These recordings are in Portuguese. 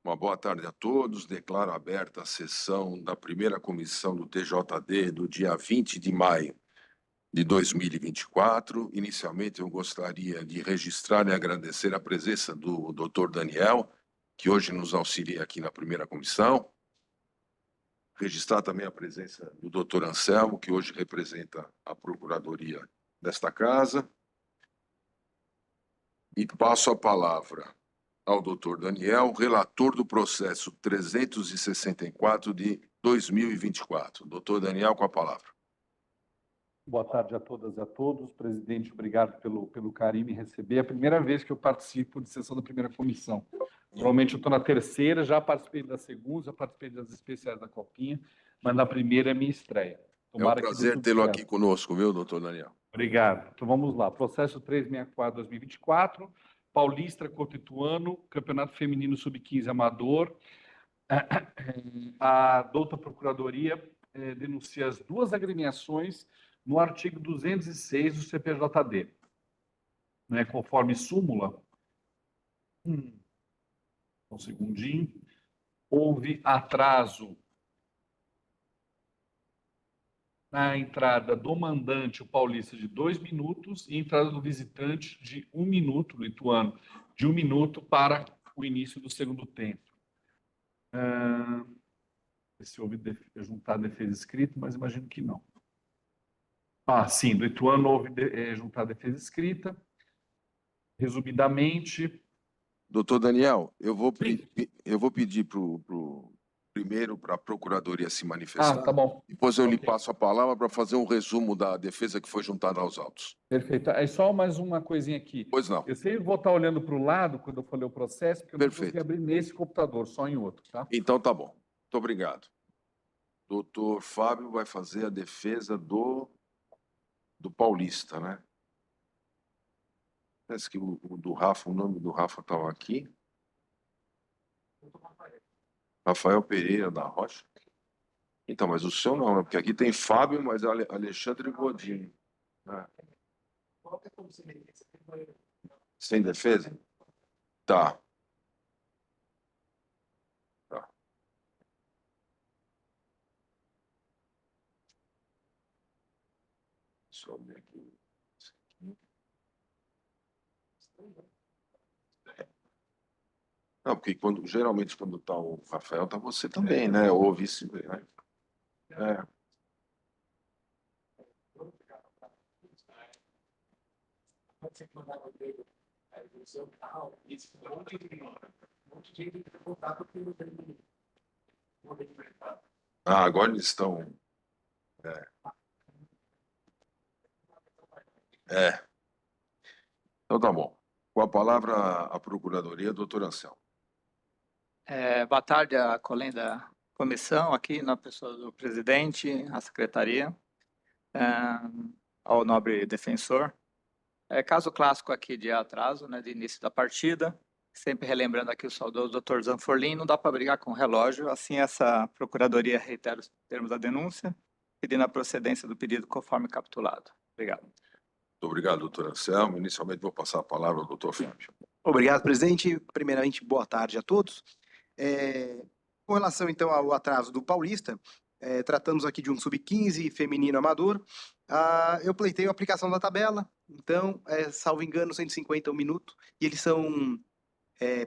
Uma boa tarde a todos. Declaro aberta a sessão da primeira comissão do TJD do dia 20 de maio de 2024. Inicialmente, eu gostaria de registrar e agradecer a presença do Dr. Daniel, que hoje nos auxilia aqui na primeira comissão. Registrar também a presença do Dr. Anselmo, que hoje representa a Procuradoria desta casa. E passo a palavra ao doutor Daniel, relator do processo 364 de 2024. Doutor Daniel, com a palavra. Boa tarde a todas e a todos. Presidente, obrigado pelo carinho em receber. É a primeira vez que eu participo de sessão da primeira comissão. Normalmente eu estou na terceira, já participei da segunda, já participei das especiais da Copinha, mas na primeira é minha estreia. Tomara é um prazer tê-lo aqui conosco, viu, doutor Daniel? Obrigado. Então vamos lá. Processo 364/2024, Paulista Coto-Ituano, Campeonato Feminino Sub-15 Amador. A douta Procuradoria denuncia as duas agremiações no artigo 206 do CPJD. Conforme súmula, um segundinho, houve atraso na entrada do mandante, o paulista, de 2 minutos, e entrada do visitante de 1 minuto, o lituano, de 1 minuto para o início do segundo tempo. Se houve juntar defesa escrita, mas imagino que não. Sim, do lituano houve juntar defesa escrita. Resumidamente... Doutor Daniel, eu vou pedir primeiro para a Procuradoria se manifestar. Tá bom. Depois eu lhe passo a palavra para fazer um resumo da defesa que foi juntada aos autos. Perfeito. Aí só mais uma coisinha aqui. Pois não. Eu sempre vou estar olhando para o lado quando eu falei o processo, porque eu não consegui abrir nesse computador, só em outro, tá? Então tá bom. Muito obrigado. Doutor Fábio vai fazer a defesa do Paulista, né? Parece que o nome do Rafa estava aqui. Rafael Pereira da Rocha. Então, mas o seu não, né? Porque aqui tem Fábio, mas Alexandre Godinho. Sem defesa? Tá. Deixa eu ver aqui. Não, porque geralmente quando está o Rafael, está você também, né? Ou vice, né? Agora eles estão... Então tá bom. Com a palavra a Procuradoria, doutor Anselmo. Boa tarde a colega da comissão aqui, na pessoa do presidente, a secretaria, ao nobre defensor. Caso clássico aqui de atraso, né, de início da partida, sempre relembrando aqui o saudoso Dr. Zanforlin, não dá para brigar com o relógio, assim essa procuradoria reitera os termos da denúncia, pedindo a procedência do pedido conforme capitulado. Obrigado. Muito obrigado, doutor Anselmo. Inicialmente vou passar a palavra ao doutor Fábio. Obrigado, presidente. Primeiramente, boa tarde a todos. Com relação, então, ao atraso do Paulista, tratamos aqui de um sub-15 feminino amador. Eu pleiteio a aplicação da tabela, então, salvo engano, 150 um minuto, e eles são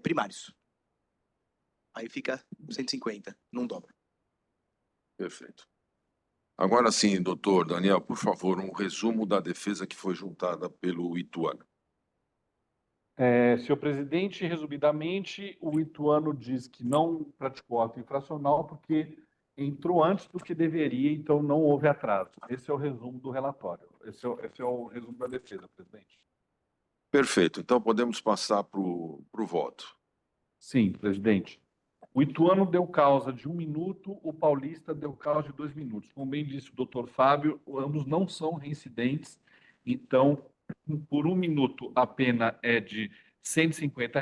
primários. Aí fica 150, não dobra. Perfeito. Agora sim, doutor Daniel, por favor, um resumo da defesa que foi juntada pelo Ituano. Senhor presidente, resumidamente, o Ituano diz que não praticou ato infracional porque entrou antes do que deveria, então não houve atraso. Esse é o resumo do relatório. Esse é o resumo da defesa, presidente. Perfeito. Então podemos passar para o voto. Sim, presidente. O Ituano deu causa de 1 minuto, o Paulista deu causa de 2 minutos. Como bem disse o doutor Fábio, ambos não são reincidentes, então, por 1 minuto, a pena é de R$ 150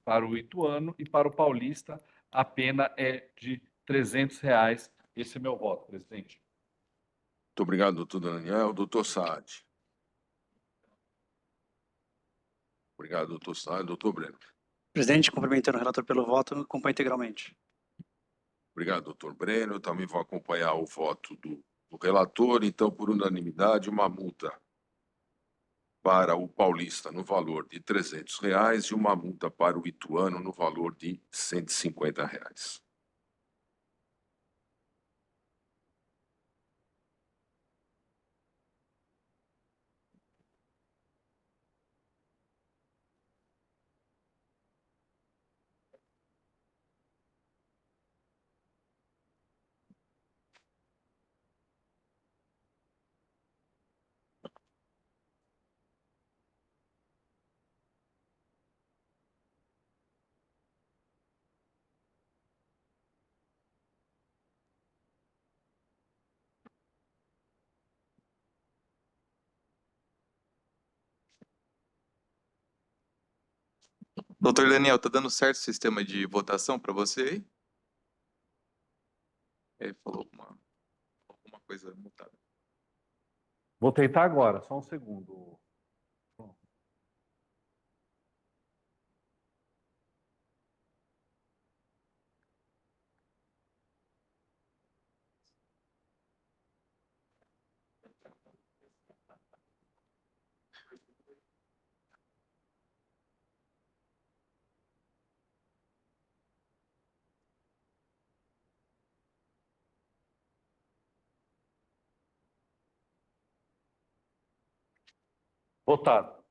para o Ituano e para o Paulista a pena é de R$ 300. Esse é meu voto, presidente. Muito obrigado, doutor Daniel. Doutor Saad. Obrigado, doutor Saad. Doutor Breno. Presidente, cumprimentando o relator pelo voto, acompanho integralmente. Obrigado, doutor Breno. Eu também vou acompanhar o voto do relator. Então, por unanimidade, uma multa para o Paulista no valor de R$ 300 e uma multa para o Ituano no valor de R$ 150. Doutor Daniel, tá dando certo o sistema de votação para você aí? Ele falou alguma coisa mutada. Vou tentar agora, só um segundo. Votado.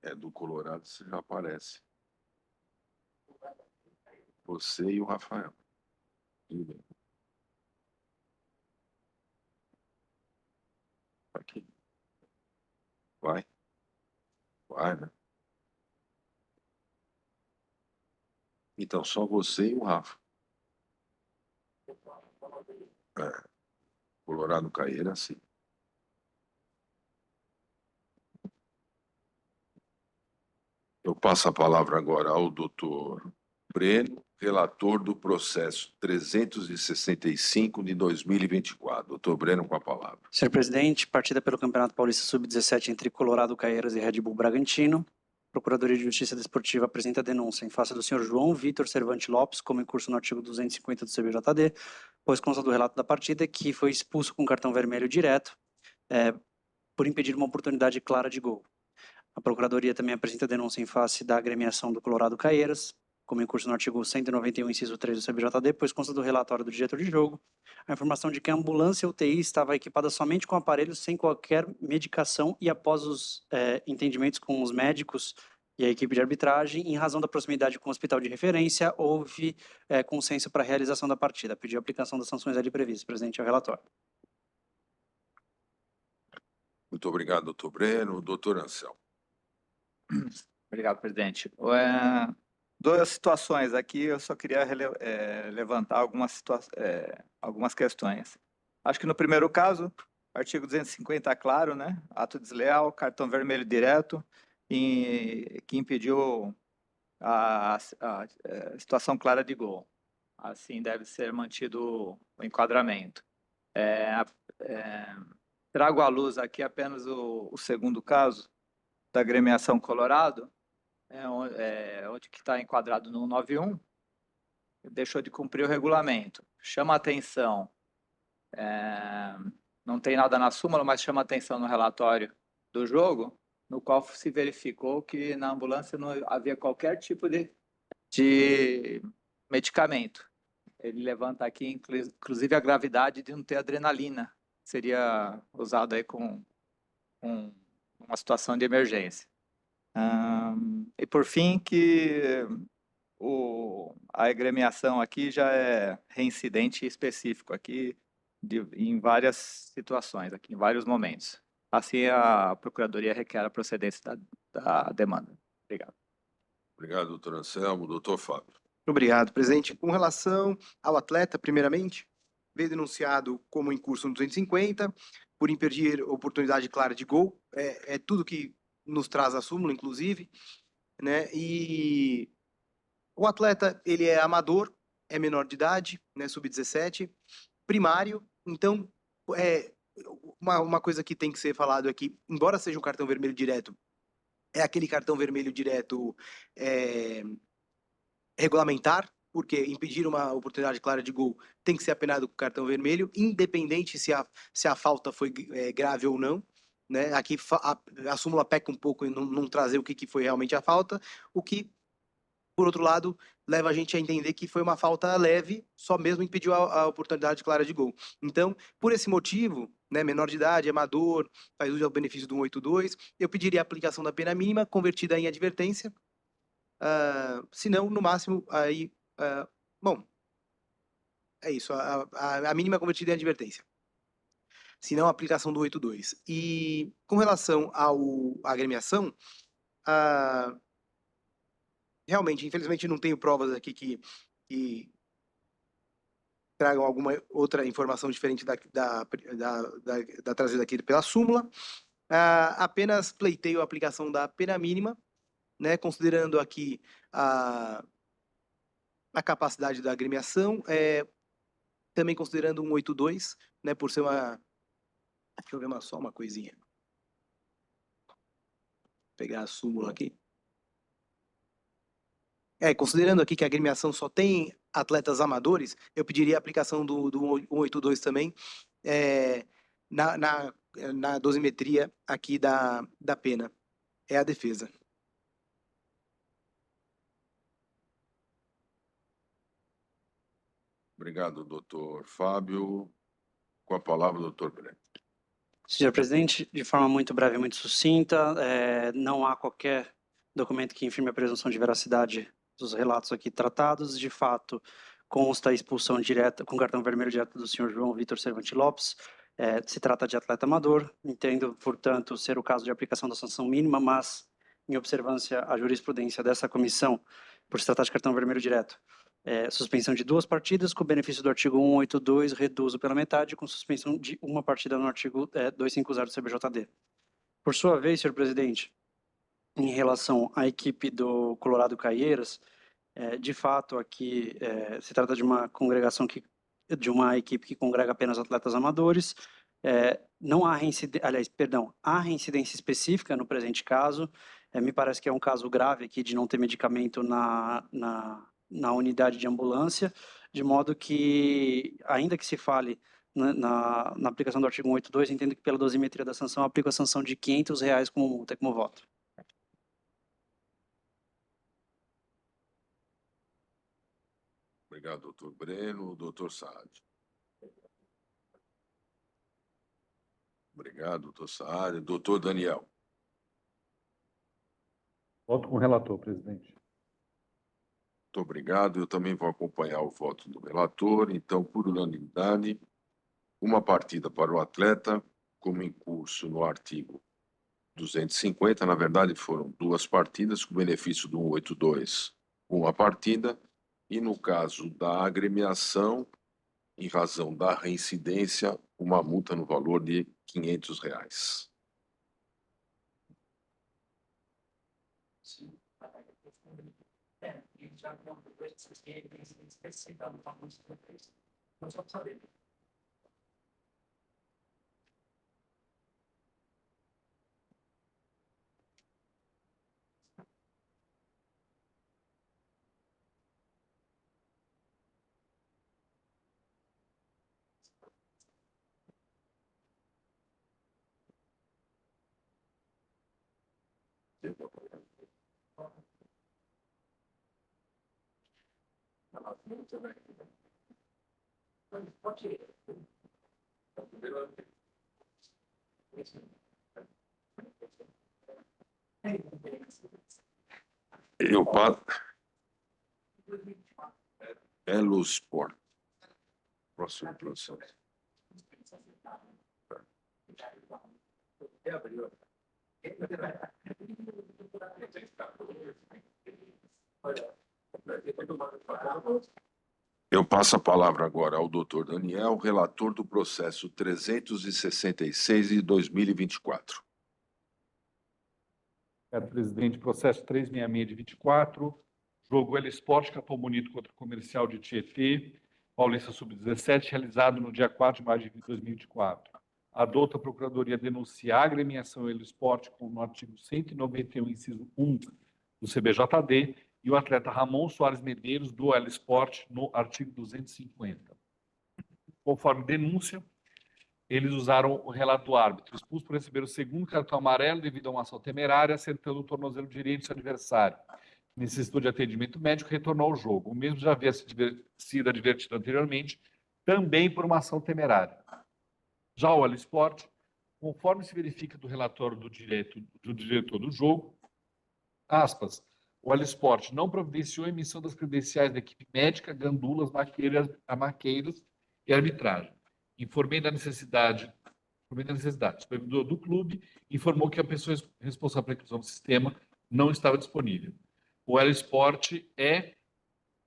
É do Colorado, você já aparece. Você e o Rafael. Tudo bem. Aqui. Vai. Vai, né? Então, só você e o Rafa. É. Colorado Caeira, sim. Eu passo a palavra agora ao doutor Breno, relator do processo 365 de 2024. Doutor Breno, com a palavra. Senhor presidente, partida pelo Campeonato Paulista Sub-17 entre Colorado Caeiras e Red Bull Bragantino. Procuradoria de Justiça Desportiva apresenta denúncia em face do senhor João Vitor Cervante Lopes, como em curso no artigo 250 do CBJD, pois consta do relato da partida que foi expulso com cartão vermelho direto, por impedir uma oportunidade clara de gol. A Procuradoria também apresenta denúncia em face da agremiação do Colorado Caeiras, como em curso no artigo 191, inciso 3 do CBJD, pois consta do relatório do diretor de jogo a informação de que a ambulância UTI estava equipada somente com aparelhos sem qualquer medicação e após os entendimentos com os médicos e a equipe de arbitragem, em razão da proximidade com o hospital de referência, houve consenso para a realização da partida. Pediu a aplicação das sanções ali previstas. Presidente, é o relatório. Muito obrigado, doutor Breno. Doutor Anselmo. Obrigado, presidente. Duas situações aqui, eu só queria levantar algumas questões. Acho que no primeiro caso, artigo 250, claro, né? Ato desleal, cartão vermelho direto, que impediu a situação clara de gol. Assim deve ser mantido o enquadramento. Trago à luz aqui apenas o segundo caso da agremiação Colorado, onde que está enquadrado no 91, deixou de cumprir o regulamento. Chama a atenção, não tem nada na súmula, mas chama a atenção no relatório do jogo, no qual se verificou que na ambulância não havia qualquer tipo de medicamento. Ele levanta aqui, inclusive, a gravidade de não ter adrenalina, seria usado aí com uma situação de emergência. E por fim, que a agremiação aqui já é reincidente específico aqui em várias situações, aqui em vários momentos. Assim, a Procuradoria requer a procedência da demanda. Obrigado. Obrigado, doutor Anselmo. Doutor Fábio. Obrigado, presidente. Com relação ao atleta, primeiramente, veio denunciado como em curso no 250, por impedir oportunidade clara de gol. É tudo que nos traz a súmula, inclusive, né? E O atleta, ele é amador, é menor de idade, né, sub-17, primário. Então, uma coisa que tem que ser falado é que, embora seja um cartão vermelho direto, é aquele cartão vermelho direto regulamentar, porque impedir uma oportunidade clara de gol tem que ser apenado com cartão vermelho, independente se a falta foi grave ou não. Né? Aqui a súmula peca um pouco em não trazer o que foi realmente a falta, o que, por outro lado, leva a gente a entender que foi uma falta leve, só mesmo impediu a oportunidade clara de gol. Então, por esse motivo, né, menor de idade, amador, faz uso ao benefício do 182, eu pediria a aplicação da pena mínima, convertida em advertência. Se não, no máximo, aí... bom, é isso, a mínima convertida em advertência. Se não, a aplicação do 82. E com relação à agremiação, realmente, infelizmente, não tenho provas aqui que tragam alguma outra informação diferente da trazida aqui pela súmula. Apenas pleiteio a aplicação da pena mínima, né, considerando aqui a capacidade da agremiação, também considerando 182, né, por ser uma... Deixa eu ver só uma coisinha. Vou pegar a súmula aqui. Considerando aqui que a agremiação só tem atletas amadores, eu pediria a aplicação do 182 também, na dosimetria aqui da pena. É a defesa. Obrigado, doutor Fábio. Com a palavra, doutor Breno. Senhor presidente, de forma muito breve e muito sucinta, não há qualquer documento que infirme a presunção de veracidade dos relatos aqui tratados. De fato, consta a expulsão direta, com cartão vermelho direto do senhor João Vitor Cervantes Lopes. Se trata de atleta amador, entendo, portanto, ser o caso de aplicação da sanção mínima, mas, em observância à jurisprudência dessa comissão, por se tratar de cartão vermelho direto, suspensão de 2 partidas, com benefício do artigo 182, reduzo pela metade, com suspensão de 1 partida no artigo 250 do CBJD. Por sua vez, senhor presidente, em relação à equipe do Colorado Caieiras, de fato, aqui se trata de uma congregação de uma equipe que congrega apenas atletas amadores. Não há há reincidência específica no presente caso. Me parece que é um caso grave aqui de não ter medicamento na unidade de ambulância, de modo que, ainda que se fale na aplicação do artigo 182, entendo que pela dosimetria da sanção, aplico a sanção de R$500 como multa, como voto. Obrigado, doutor Breno. Doutor Saad. Obrigado, doutor Saad. Doutor Daniel. Voto com o relator, presidente. Muito obrigado. Eu também vou acompanhar o voto do relator. Então, por unanimidade, 1 partida para o atleta, como em curso no artigo 250. Na verdade, foram 2 partidas, com benefício do 182, 1 partida. E no caso da agremiação, em razão da reincidência, uma multa no valor de R$500. Eu passo. Elo Sport. Próximo processo. Eu passo a palavra agora ao doutor Daniel, relator do processo 366 de 2024. Obrigado, presidente. Processo 366 de 24, Jogo El Sport Capão Bonito contra o Comercial de Tietê, Paulista Sub-17, realizado no dia 4 de maio de 2024. A douta Procuradoria denuncia a agremiação El Sport no artigo 191, inciso 1 do CBJD, e o atleta Ramon Soares Medeiros, do El Sport, no artigo 250. Conforme denúncia, eles usaram o relato do árbitro, expulso por receber o segundo cartão amarelo devido a uma ação temerária, acertando o tornozelo direito do seu adversário. Necessitou de atendimento médico e retornou ao jogo. O mesmo já havia sido advertido anteriormente, também por uma ação temerária. Já o El Sport, conforme se verifica do relatório do diretor do jogo, aspas, o El Sport não providenciou a emissão das credenciais da equipe médica, gandulas, maqueiros e arbitragem. Informei da necessidade. O supervisor do clube informou que a pessoa responsável pela inclusão do sistema não estava disponível. O El Sport é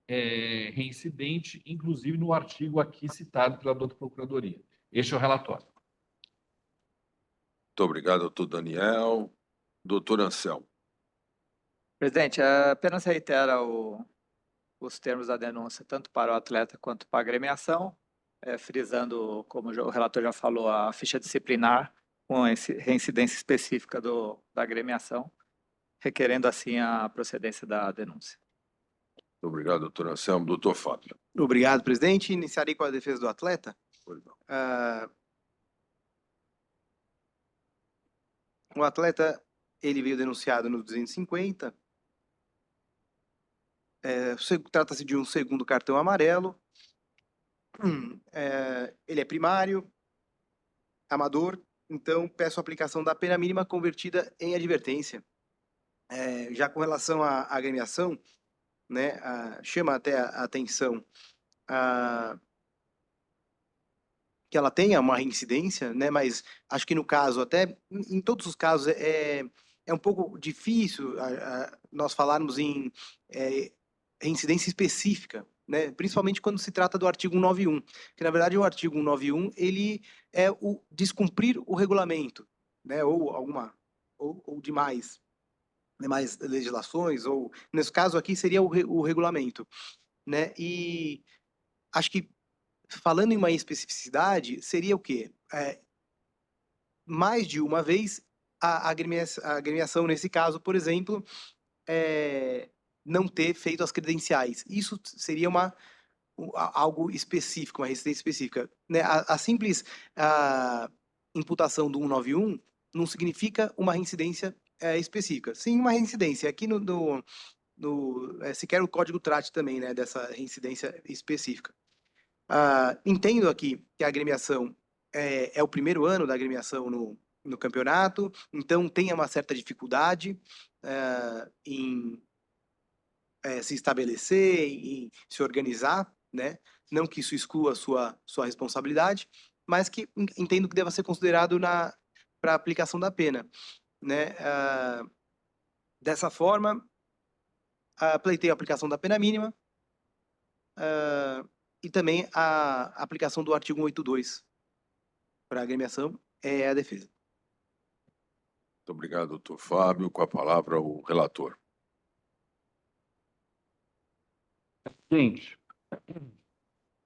reincidente, inclusive no artigo aqui citado pela doutora Procuradoria. Este é o relatório. Muito obrigado, doutor Daniel. Doutor Anselmo. Presidente, apenas reitera os termos da denúncia, tanto para o atleta quanto para a agremiação, frisando, como o relator já falou, a ficha disciplinar com reincidência específica da agremiação, requerendo assim a procedência da denúncia. Muito obrigado, doutor Anselmo. Doutor Fábio. Obrigado, presidente. Iniciarei com a defesa do atleta. Pois não. O atleta, ele veio denunciado no 250. Trata-se de um segundo cartão amarelo. Ele é primário, amador, então peço a aplicação da pena mínima convertida em advertência. Já com relação à agremiação, né, chama até a atenção que ela tenha uma reincidência, né, mas acho que no caso, até em todos os casos, é um pouco difícil nós falarmos em reincidência específica, né, principalmente quando se trata do artigo 191, que na verdade o artigo 191 ele é o descumprir o regulamento, né, ou demais legislações, ou nesse caso aqui seria o regulamento, né, e acho que falando em uma especificidade, seria o quê? Mais de uma vez, a agremiação, nesse caso, por exemplo, não ter feito as credenciais. Isso seria algo específico, uma reincidência específica. Né? A simples imputação do 191 não significa uma reincidência específica. Sim, uma reincidência. Aqui sequer o código trate também, né, dessa reincidência específica. Entendo aqui que a agremiação é o primeiro ano da agremiação no campeonato, então tem uma certa dificuldade em se estabelecer, em se organizar, né? Não que isso exclua a sua responsabilidade, mas que entendo que deva ser considerado para a aplicação da pena, né? Dessa forma, pleiteio a aplicação da pena mínima, e também a aplicação do artigo 182 para a agremiação é a defesa. Muito obrigado, doutor Fábio. Com a palavra, o relator. Gente,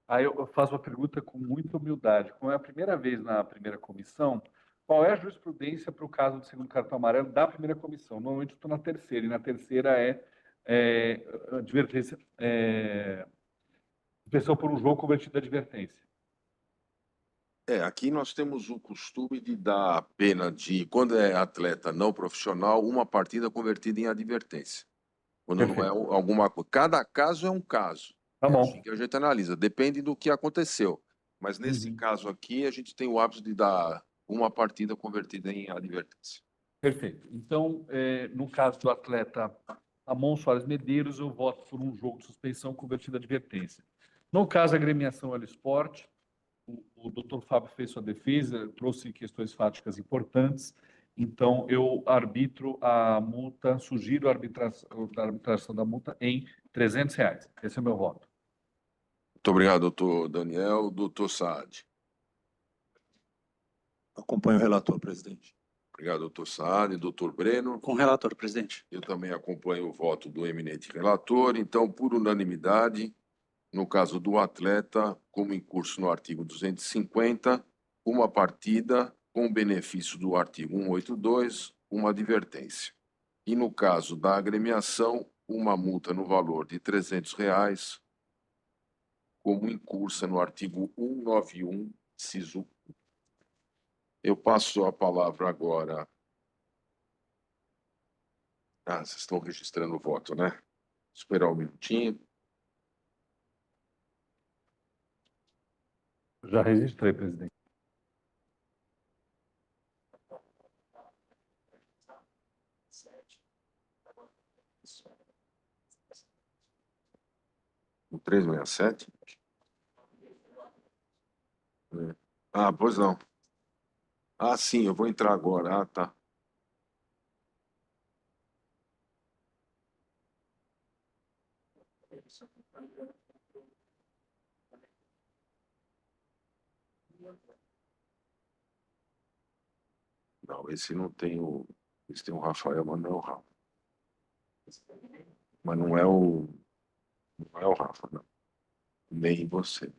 aí eu faço uma pergunta com muita humildade. Como é a primeira vez na primeira comissão, qual é a jurisprudência para o caso do segundo cartão amarelo da primeira comissão? Normalmente eu estou na terceira, e na terceira advertência, suspensão por um jogo convertido a advertência. Aqui nós temos o costume de dar a pena de, quando é atleta não profissional, uma partida convertida em advertência. Quando não é alguma coisa. Cada caso é um caso. Tá bom. Assim que a gente analisa. Depende do que aconteceu. Mas nesse caso aqui, a gente tem o hábito de dar uma partida convertida em advertência. Perfeito. Então, no caso do atleta Ramon Soares Medeiros, eu voto por um jogo de suspensão convertido a advertência. No caso da agremiação El Sport, o doutor Fábio fez sua defesa, trouxe questões fáticas importantes, então eu arbitro a multa, sugiro a arbitração da multa em R$300. Esse é o meu voto. Muito obrigado, doutor Daniel. Doutor Saad. Acompanho o relator, presidente. Obrigado, doutor Saad. Doutor Breno. Com o relator, presidente. Eu também acompanho o voto do eminente relator. Então, por unanimidade, no caso do atleta, como em curso no artigo 250, uma partida com benefício do artigo 182, uma advertência. E no caso da agremiação, uma multa no valor de R$300, como incursa no artigo 191, inciso 1. Eu passo a palavra agora. Vocês estão registrando o voto, né? Esperar um minutinho. Já registrei, presidente. O 367? Pois não. Sim, eu vou entrar agora. Tá. Não, esse não tem o... Esse tem o Rafael, mas não é o Rafa. Mas não é o... Não é o Rafa, não. Nem você.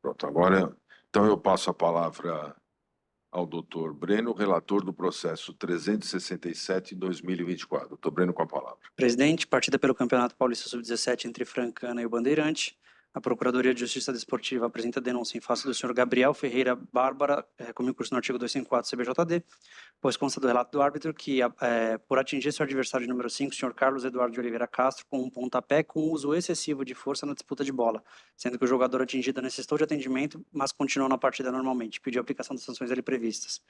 Pronto, agora... Então eu passo a palavra ao doutor Breno, relator do processo 367/2024. Doutor Breno, com a palavra. Presidente, partida pelo Campeonato Paulista Sub-17 entre Francana e o Bandeirante. A Procuradoria de Justiça Desportiva apresenta denúncia em face do senhor Gabriel Ferreira Bárbara, como incurso no artigo 254 CBJD, pois consta do relato do árbitro que, por atingir seu adversário número 5, o senhor Carlos Eduardo de Oliveira Castro, com um pontapé com uso excessivo de força na disputa de bola, sendo que o jogador atingido necessitou de atendimento, mas continuou na partida normalmente, pediu a aplicação das sanções ali previstas.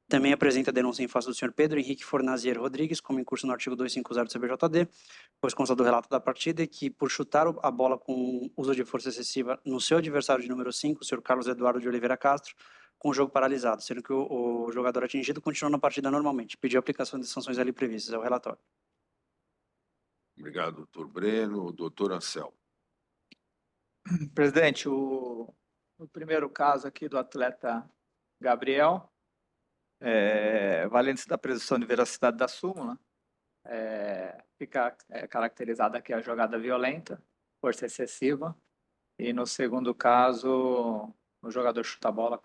Também apresenta denúncia em face do senhor Pedro Henrique Fornazier Rodrigues, como incurso no artigo 250 do CBJD, pois consta do relato da partida que, por chutar a bola com uso de força excessiva no seu adversário de número 5, o senhor Carlos Eduardo de Oliveira Castro, com o jogo paralisado, sendo que o jogador atingido continuou na partida normalmente, pediu a aplicação de sanções ali previstas. É o relatório. Obrigado, doutor Breno. Doutor Anselmo. Presidente, o primeiro caso aqui do atleta Gabriel, valendo-se da presunção de veracidade da súmula, fica caracterizada aqui a jogada violenta, força excessiva, e no segundo caso, o jogador chuta a bola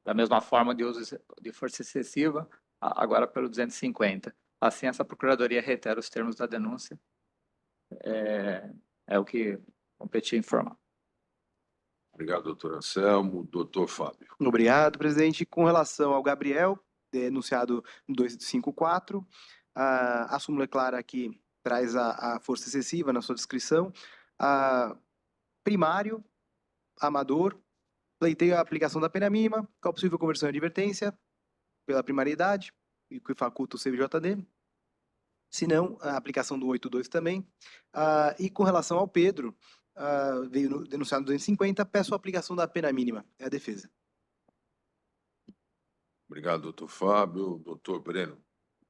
da mesma forma de uso de força excessiva, agora pelo 250. Assim, essa procuradoria reitera os termos da denúncia, é o que competi informar. Obrigado, doutor Anselmo. Doutor Fábio. Obrigado, presidente. Com relação ao Gabriel, denunciado no 254, a súmula é clara que traz a força excessiva na sua descrição. Primário, amador, pleiteio a aplicação da pena mínima, com a possível conversão em advertência pela primariedade, e que faculta o CBJD. Se não, a aplicação do 82 também. E com relação ao Pedro, veio denunciado no 250, peço a aplicação da pena mínima, é a defesa. Obrigado, doutor Fábio. Doutor Breno.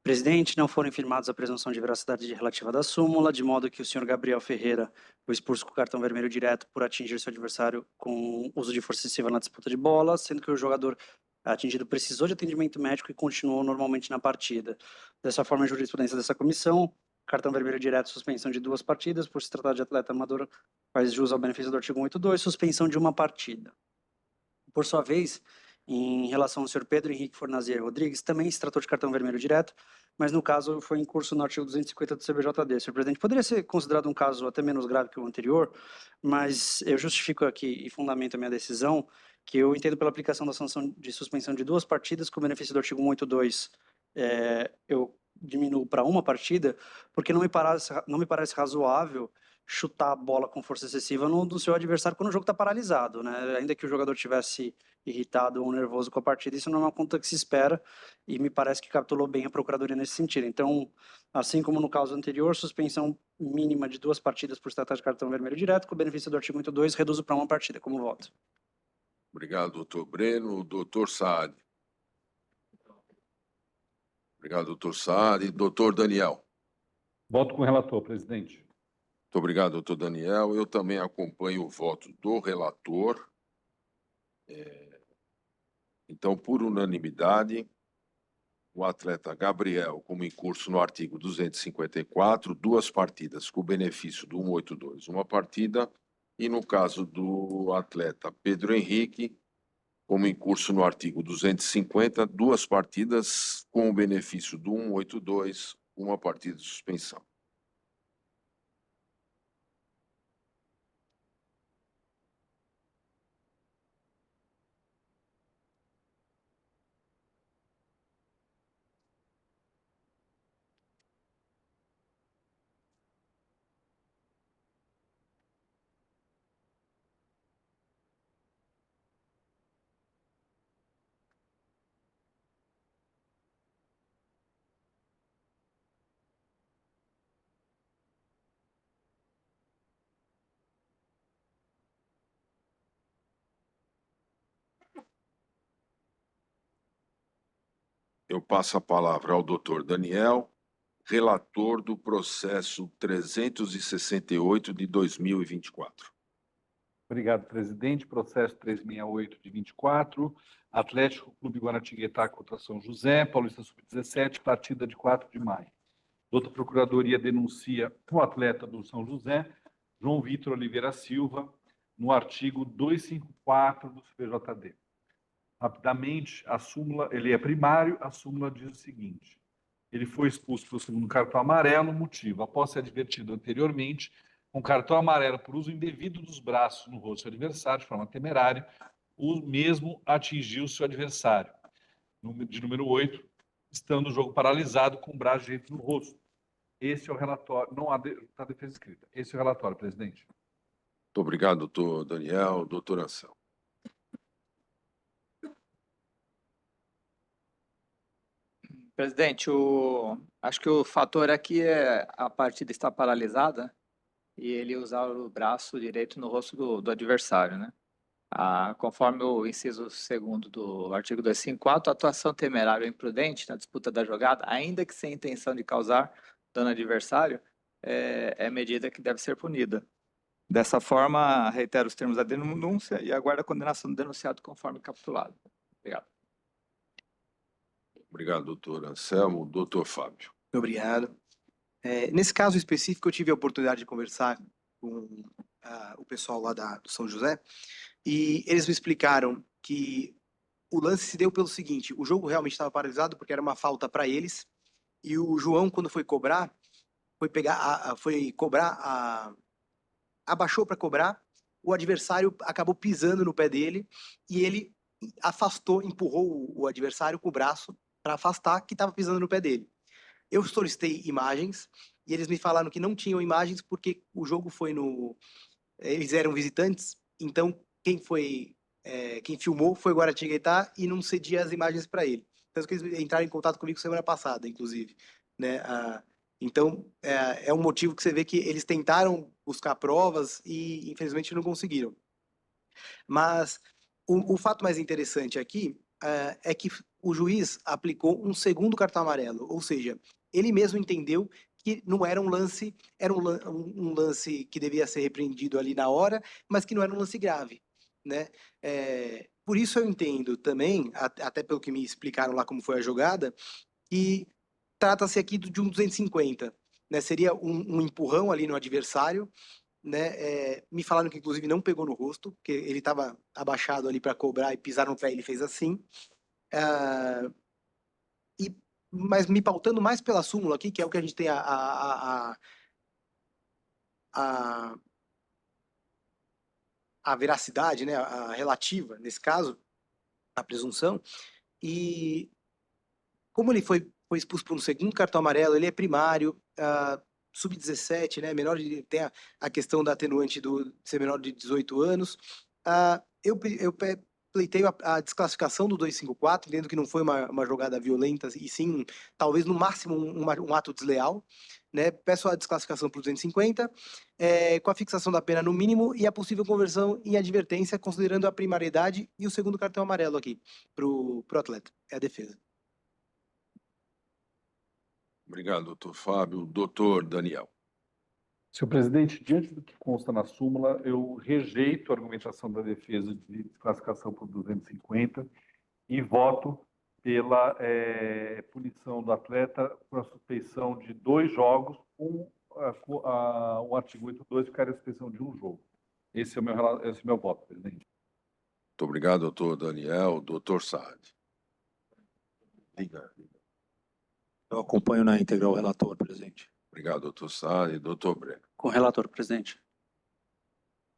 Presidente, não foram firmados a presunção de veracidade relativa da súmula, de modo que o senhor Gabriel Ferreira foi expulso com cartão vermelho direto por atingir seu adversário com uso de força excessiva na disputa de bola, sendo que o jogador atingido precisou de atendimento médico e continuou normalmente na partida. Dessa forma, a jurisprudência dessa comissão, cartão vermelho direto, suspensão de 2 partidas, por se tratar de atleta amador, faz jus ao benefício do artigo 182, suspensão de 1 partida. Por sua vez, em relação ao senhor Pedro Henrique Fornazier Rodrigues, também se tratou de cartão vermelho direto, mas no caso foi em curso no artigo 250 do CBJD. Senhor presidente, poderia ser considerado um caso até menos grave que o anterior, mas eu justifico aqui e fundamento a minha decisão que eu entendo pela aplicação da sanção de suspensão de 2 partidas, com o benefício do artigo 182, eu diminuo para 1 partida, porque não me parece razoável chutar a bola com força excessiva do seu adversário quando o jogo está paralisado, né? Ainda que o jogador tivesse irritado ou nervoso com a partida, isso não é uma conta que se espera e me parece que capturou bem a Procuradoria nesse sentido. Então, assim como no caso anterior, suspensão mínima de 2 partidas por se tratar de cartão vermelho direto, com o benefício do artigo 182, reduzo para 1 partida, como voto. Obrigado, doutor Breno. Doutor Saad. Obrigado, doutor Saad. Doutor Daniel. Voto com o relator, presidente. Muito obrigado, doutor Daniel. Eu também acompanho o voto do relator. Então, por unanimidade, o atleta Gabriel, como em curso no artigo 254, 2 partidas com o benefício do 182, 1 partida, e no caso do atleta Pedro Henrique, como em curso no artigo 250, 2 partidas com o benefício do 182, 1 partida de suspensão. Eu passo a palavra ao doutor Daniel, relator do processo 368 de 2024. Obrigado, presidente. Processo 368 de 24, Atlético Clube Guaratinguetá contra São José, Paulista Sub-17, partida de 4 de maio. Doutora Procuradoria denuncia o atleta do São José, João Vitor Oliveira Silva, no artigo 254 do CPJD. Rapidamente, a súmula, ele é primário, a súmula diz o seguinte: ele foi expulso pelo segundo cartão amarelo, motivo, após ser advertido anteriormente, com cartão amarelo por uso indevido dos braços no rosto do adversário, de forma temerária, o mesmo atingiu seu adversário. De número 8, estando o jogo paralisado com o braço direito no rosto. Esse é o relatório, não há defesa escrita. Esse é o relatório, presidente. Muito obrigado, doutor Daniel. Doutor Anselmo. Presidente, acho que o fator aqui é a partida estar paralisada e ele usar o braço direito no rosto do adversário, né? Conforme o inciso 2º do artigo 254, a atuação temerária ou imprudente na disputa da jogada, ainda que sem intenção de causar dano ao adversário, é medida que deve ser punida. Dessa forma, reitero os termos da denúncia e aguardo a condenação do denunciado conforme capitulado. Obrigado. Obrigado, doutor Anselmo. Doutor Fábio. Obrigado. Nesse caso específico, eu tive a oportunidade de conversar com o pessoal lá do São José, e eles me explicaram que o lance se deu pelo seguinte: o jogo realmente estava paralisado porque era uma falta para eles, e o João, quando foi cobrar, abaixou para cobrar, o adversário acabou pisando no pé dele e ele empurrou o adversário com o braço para afastar, que estava pisando no pé dele. Eu solicitei imagens e eles me falaram que não tinham imagens porque o jogo foi eles eram visitantes, então quem filmou foi o Guaratinguetá e não cedia as imagens para ele. Tanto que eles entraram em contato comigo semana passada, inclusive, né? Então, é um motivo que você vê que eles tentaram buscar provas e, infelizmente, não conseguiram. Mas o fato mais interessante aqui é que o juiz aplicou um segundo cartão amarelo, ou seja, ele mesmo entendeu que não era um lance, era um lance que devia ser repreendido ali na hora, mas que não era um lance grave, né? Por isso eu entendo também, até pelo que me explicaram lá como foi a jogada, que trata-se aqui de um 250, né? Seria um empurrão ali no adversário, né? Me falaram que inclusive não pegou no rosto, porque ele estava abaixado ali para cobrar e pisaram no pé, ele fez assim. Mas me pautando mais pela súmula aqui, que é o que a gente tem a veracidade, né? A relativa, nesse caso, a presunção. E como ele foi expulso por um segundo cartão amarelo, ele é primário, sub-17, né? Tem a questão da atenuante de ser menor de 18 anos. Eu pleiteio a desclassificação do 254, entendo que não foi uma jogada violenta, e sim, talvez no máximo um ato desleal, né? Peço a desclassificação para o 250, com a fixação da pena no mínimo e a possível conversão em advertência, considerando a primariedade e o segundo cartão amarelo aqui para o atleta. É a defesa. Obrigado, doutor Fábio. Doutor Daniel. Senhor presidente, diante do que consta na súmula, eu rejeito a argumentação da defesa de desclassificação por 250 e voto pela punição do atleta por a suspensão de 2 jogos, o artigo 82 ficaria a suspensão de 1 jogo. Esse é o meu voto, presidente. Muito obrigado, doutor Daniel. Doutor Saad. Liga. Eu acompanho na íntegra o relator, presidente. Obrigado, doutor Saad. Doutor Breno. Com o relator, presidente.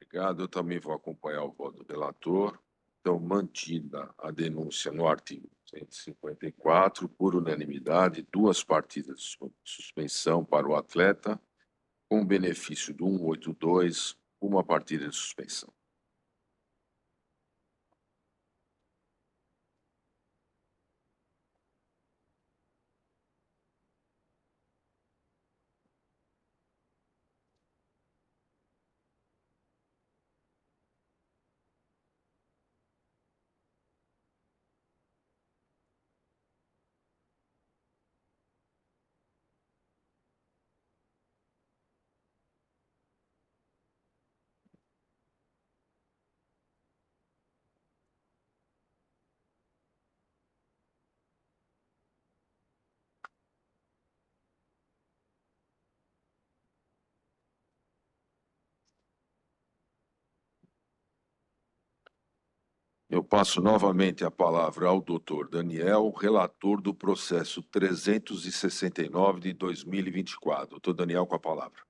Obrigado. Eu também vou acompanhar o voto do relator. Então, mantida a denúncia no artigo 154, por unanimidade, 2 partidas de suspensão para o atleta, com benefício do 182, 1 partida de suspensão. Eu passo novamente a palavra ao doutor Daniel, relator do processo 369 de 2024. Doutor Daniel, com a palavra.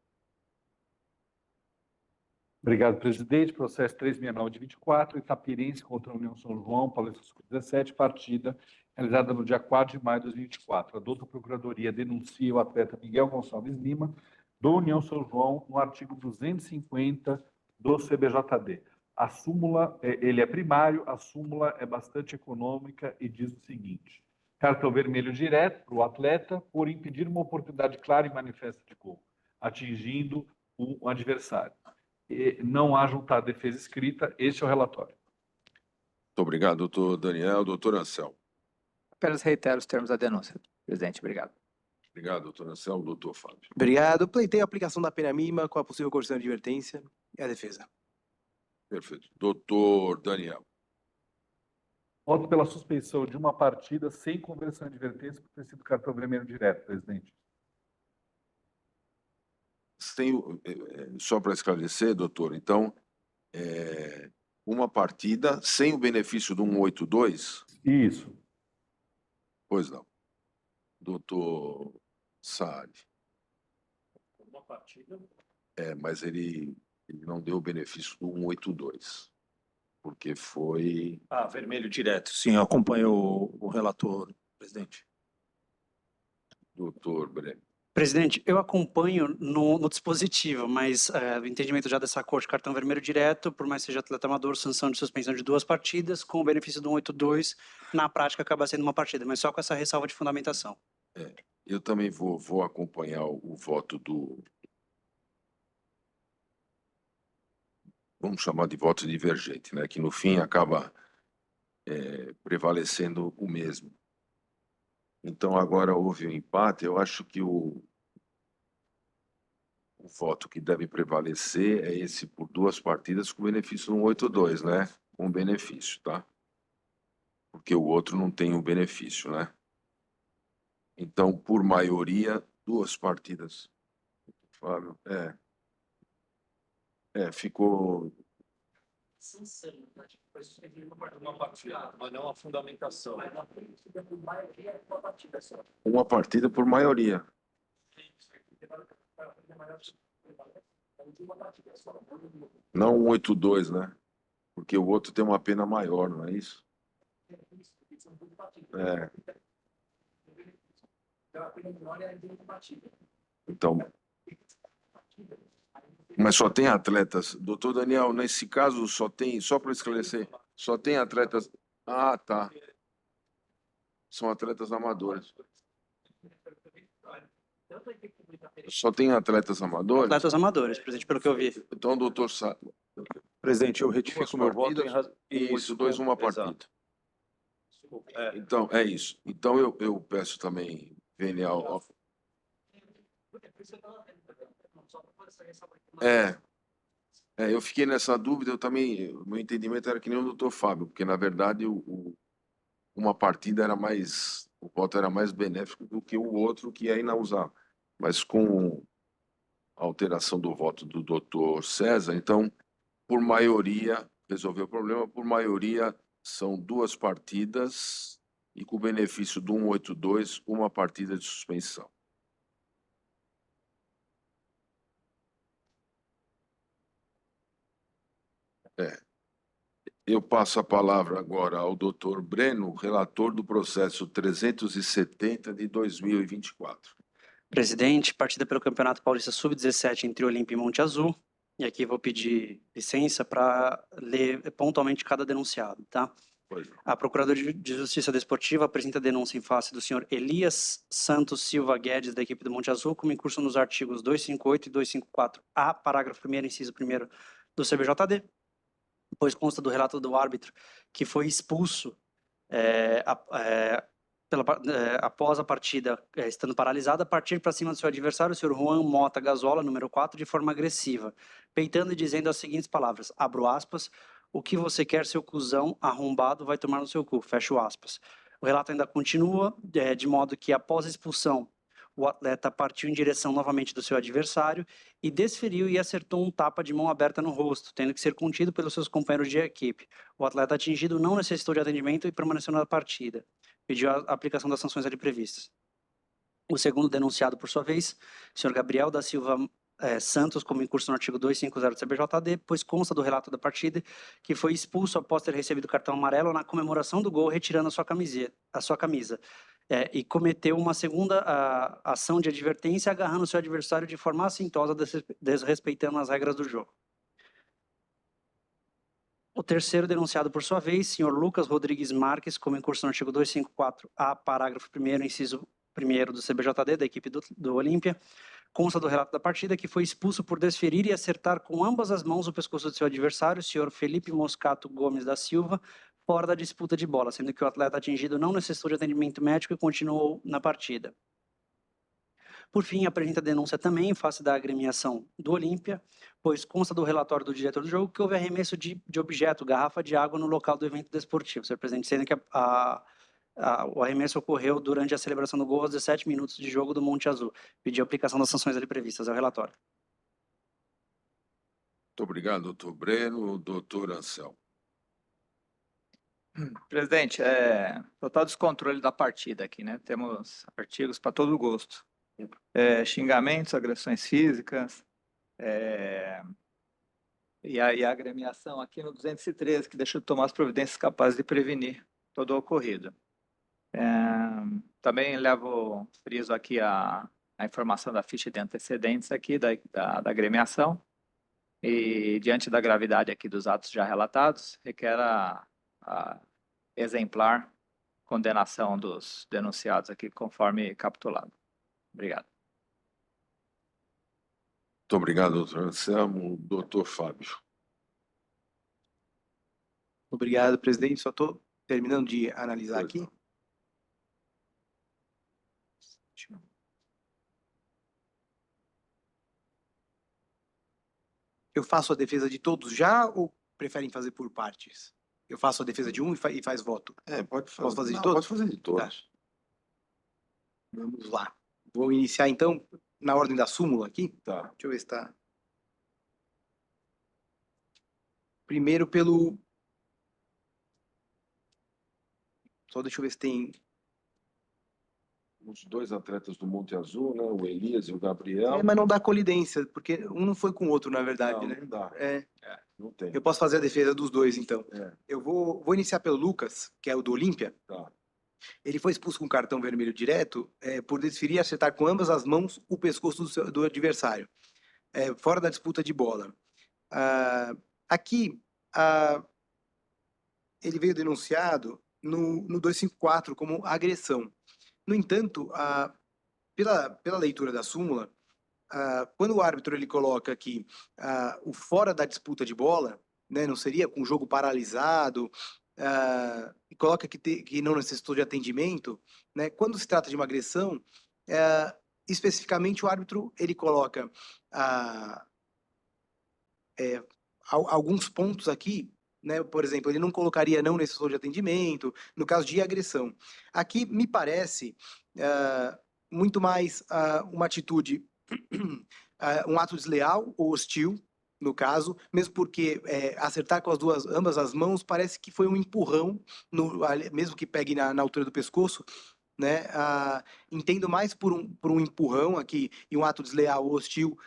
Obrigado, presidente. Processo 369 de 24, Itapirense contra a União São João, Paulista Sub-17, partida realizada no dia 4 de maio de 2024. A douta Procuradoria denuncia o atleta Miguel Gonçalves Lima, do União São João, no artigo 250 do CBJD. A súmula, ele é primário, a súmula é bastante econômica e diz o seguinte: cartão vermelho direto para o atleta por impedir uma oportunidade clara e manifesta de gol, atingindo o adversário. Não há juntada defesa escrita. Este é o relatório. Muito obrigado, doutor Daniel. Doutor Anselmo. Apenas reitero os termos da denúncia, presidente. Obrigado. Obrigado, doutor Anselmo. Doutor Fábio. Obrigado. Pleiteio a aplicação da pena mínima com a possível correção de advertência e a defesa. Perfeito. Doutor Daniel. Voto pela suspensão de uma partida sem conversão de advertência por ter sido cartão vermelho direto, presidente. Só para esclarecer, doutor, então, uma partida sem o benefício do 182? Isso. Pois não. Doutor Saad. Uma partida. Mas ele não deu o benefício do 182, porque foi... Ah, vermelho direto. Sim, eu acompanho o relator, presidente. Doutor Breno. Presidente, eu acompanho no dispositivo, mas o entendimento já dessa corte, cartão vermelho direto, por mais que seja atleta amador, sanção de suspensão de 2 partidas, com o benefício do 182, na prática acaba sendo uma partida, mas só com essa ressalva de fundamentação. Eu também vou acompanhar o voto do... Vamos chamar de voto divergente, né? Que no fim acaba prevalecendo o mesmo. Então, agora houve um empate. Eu acho que o voto que deve prevalecer é esse por 2 partidas com benefício do 182, né? Com benefício, tá? Porque o outro não tem o benefício, né? Então, por maioria, 2 partidas. Fábio, ficou... Uma partida, mas não a fundamentação. Uma partida por maioria. Não 182, né? Porque o outro tem uma pena maior, não é isso? Então, mas só tem atletas. Doutor Daniel, nesse caso só para esclarecer, só tem atletas... Ah, tá. São atletas amadores. Só tem atletas amadores? Atletas amadores, presidente, pelo que eu vi. Então, doutor Sá... Presidente, eu retifico meu voto em razão... 182, uma partida. Então, é isso. Então, eu peço também, venial... Eu fiquei nessa dúvida, o meu entendimento era que nem o doutor Fábio, porque na verdade uma partida era mais, o voto era mais benéfico do que o outro que é inausável. Mas com a alteração do voto do doutor César, então, por maioria, resolveu o problema, por maioria são 2 partidas e com o benefício do 182, uma partida de suspensão. Eu passo a palavra agora ao doutor Breno, relator do processo 370 de 2024. Presidente, partida pelo Campeonato Paulista Sub-17 entre Olímpia e Monte Azul. E aqui vou pedir licença para ler pontualmente cada denunciado, tá? Pois não. A Procuradoria de Justiça Desportiva apresenta denúncia em face do senhor Elias Santos Silva Guedes, da equipe do Monte Azul, como incurso nos artigos 258 e 254-A, parágrafo 1º, inciso 1º do CBJD, pois consta do relato do árbitro que foi expulso após a partida estando paralisada, partir para cima do seu adversário, o senhor Juan Mota Gazola, número 4, de forma agressiva, peitando e dizendo as seguintes palavras, abro aspas, o que você quer, seu cuzão arrombado, vai tomar no seu cu, fecho aspas. O relato ainda continua, de modo que após a expulsão, o atleta partiu em direção novamente do seu adversário e desferiu e acertou um tapa de mão aberta no rosto, tendo que ser contido pelos seus companheiros de equipe. O atleta atingido não necessitou de atendimento e permaneceu na partida. Pediu a aplicação das sanções ali previstas. O segundo denunciado, por sua vez, o senhor Gabriel da Silva Santos, como incurso no artigo 250 do CBJD, pois consta do relato da partida que foi expulso após ter recebido cartão amarelo na comemoração do gol, retirando a sua camisa. E cometeu uma segunda ação de advertência, agarrando seu adversário de forma assintosa, desrespeitando as regras do jogo. O terceiro denunciado, por sua vez, senhor Lucas Rodrigues Marques, como incurso no artigo 254-A, parágrafo 1º, inciso 1º do CBJD, da equipe do Olímpia, consta do relato da partida que foi expulso por desferir e acertar com ambas as mãos o pescoço do seu adversário, senhor Felipe Moscato Gomes da Silva, fora da disputa de bola, sendo que o atleta atingido não necessitou de atendimento médico e continuou na partida. Por fim, apresenta denúncia também em face da agremiação do Olímpia, pois consta do relatório do diretor do jogo que houve arremesso de objeto, garrafa de água, no local do evento desportivo, senhor presidente, sendo que o arremesso ocorreu durante a celebração do gol aos 17 minutos de jogo do Monte Azul. Pediu a aplicação das sanções ali previstas. É o relatório. Muito obrigado, doutor Breno. Doutor Anselmo. Presidente, total descontrole da partida aqui, né? Temos artigos para todo gosto. Xingamentos, agressões físicas, e a agremiação aqui no 213, que deixa de tomar as providências capazes de prevenir todo o ocorrido. Também levo friso aqui a informação da ficha de antecedentes aqui da agremiação, e diante da gravidade aqui dos atos já relatados, requer a exemplar condenação dos denunciados aqui, conforme capitulado. Obrigado. Muito obrigado, doutor Anselmo. Doutor Fábio. Obrigado, presidente. Só estou terminando de analisar aqui. Eu faço a defesa de todos já ou preferem fazer por partes? Eu faço a defesa de um e faz voto. Pode fazer. Posso fazer de Não, todos? Pode fazer de todos. Tá. Vamos lá. Vou iniciar, então, na ordem da súmula aqui. Tá. Deixa eu ver se está... Primeiro pelo... Só deixa eu ver se tem... Os 2 atletas do Monte Azul, né? O Elias e o Gabriel. Mas não dá colidência, porque um não foi com o outro, na verdade, Não, né? não dá. Não tem. Eu posso fazer a defesa dos 2, então. É. Eu vou iniciar pelo Lucas, que é o do Olímpia. Tá. Ele foi expulso com cartão vermelho direto por desferir e acertar com ambas as mãos o pescoço do adversário, fora da disputa de bola. Aqui, ele veio denunciado no 254 como agressão. No entanto, pela leitura da súmula, quando o árbitro ele coloca aqui o fora da disputa de bola, né, não seria com o jogo paralisado, e coloca que não necessitou de atendimento, né, quando se trata de uma agressão, especificamente, o árbitro ele coloca alguns pontos aqui, né? Por exemplo, ele não colocaria não necessário de atendimento, no caso de agressão. Aqui me parece muito mais uma atitude, um ato desleal ou hostil, no caso, mesmo porque acertar com ambas as mãos parece que foi um empurrão, mesmo que pegue na altura do pescoço, né? Entendo mais por um empurrão aqui e um ato desleal ou hostil,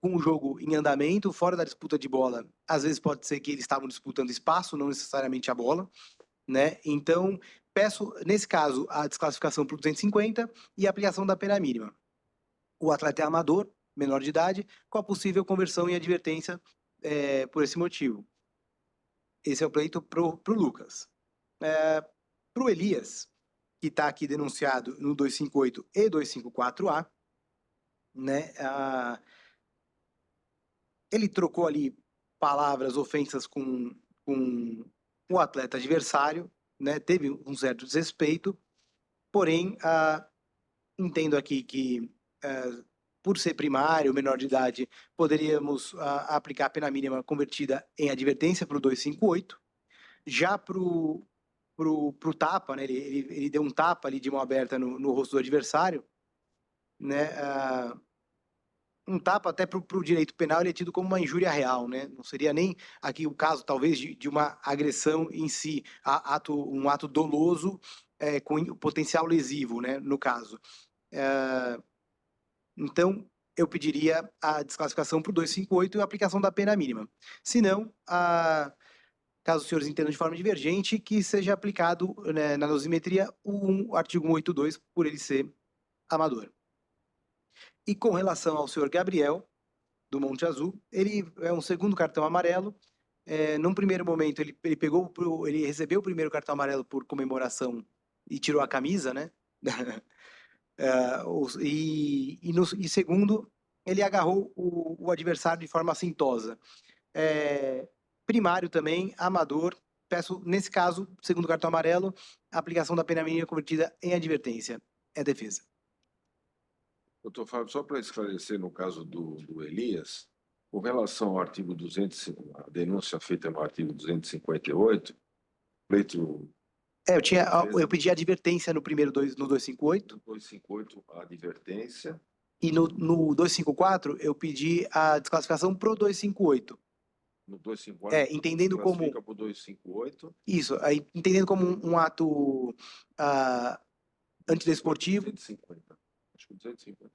com o jogo em andamento, fora da disputa de bola. Às vezes pode ser que eles estavam disputando espaço, não necessariamente a bola, né? Então, peço, nesse caso, a desclassificação para o 250 e a aplicação da pena mínima. O atleta é amador, menor de idade, com a possível conversão em advertência por esse motivo. Esse é o pleito pro Lucas. Pro Elias, que está aqui denunciado no 258 e 254A, né? Ele trocou ali palavras, ofensas com o atleta adversário, né? Teve um certo desrespeito, porém, entendo aqui que, por ser primário, menor de idade, poderíamos aplicar a pena mínima convertida em advertência para o 258. Já para o tapa, né? Ele deu um tapa ali de mão aberta no rosto do adversário, né? Um tapa até para o direito penal ele é tido como uma injúria real, né? Não seria nem aqui o caso talvez de uma agressão em si, um ato doloso com potencial lesivo, né? No caso, então eu pediria a desclassificação para o 258 e a aplicação da pena mínima. Se não, caso os senhores entendam de forma divergente, que seja aplicado, né, na dosimetria o artigo 182 por ele ser amador. E com relação ao senhor Gabriel, do Monte Azul, ele é um segundo cartão amarelo. Num primeiro momento, ele recebeu o primeiro cartão amarelo por comemoração e tirou a camisa, né? E segundo, ele agarrou o adversário de forma assintosa. Primário também, amador. Peço, nesse caso, segundo cartão amarelo, a aplicação da pena mínima convertida em advertência. É defesa. Doutor Fábio, só para esclarecer no caso do Elias, com relação ao artigo 200, a denúncia feita no artigo 258, pleito eu pedi advertência no primeiro no 258. 258, a advertência. E no 254, eu pedi a desclassificação pro 258. No 254, entendendo como... Fica para o 258. Isso, aí, entendendo como um ato antidesportivo. 250. Acho que 250.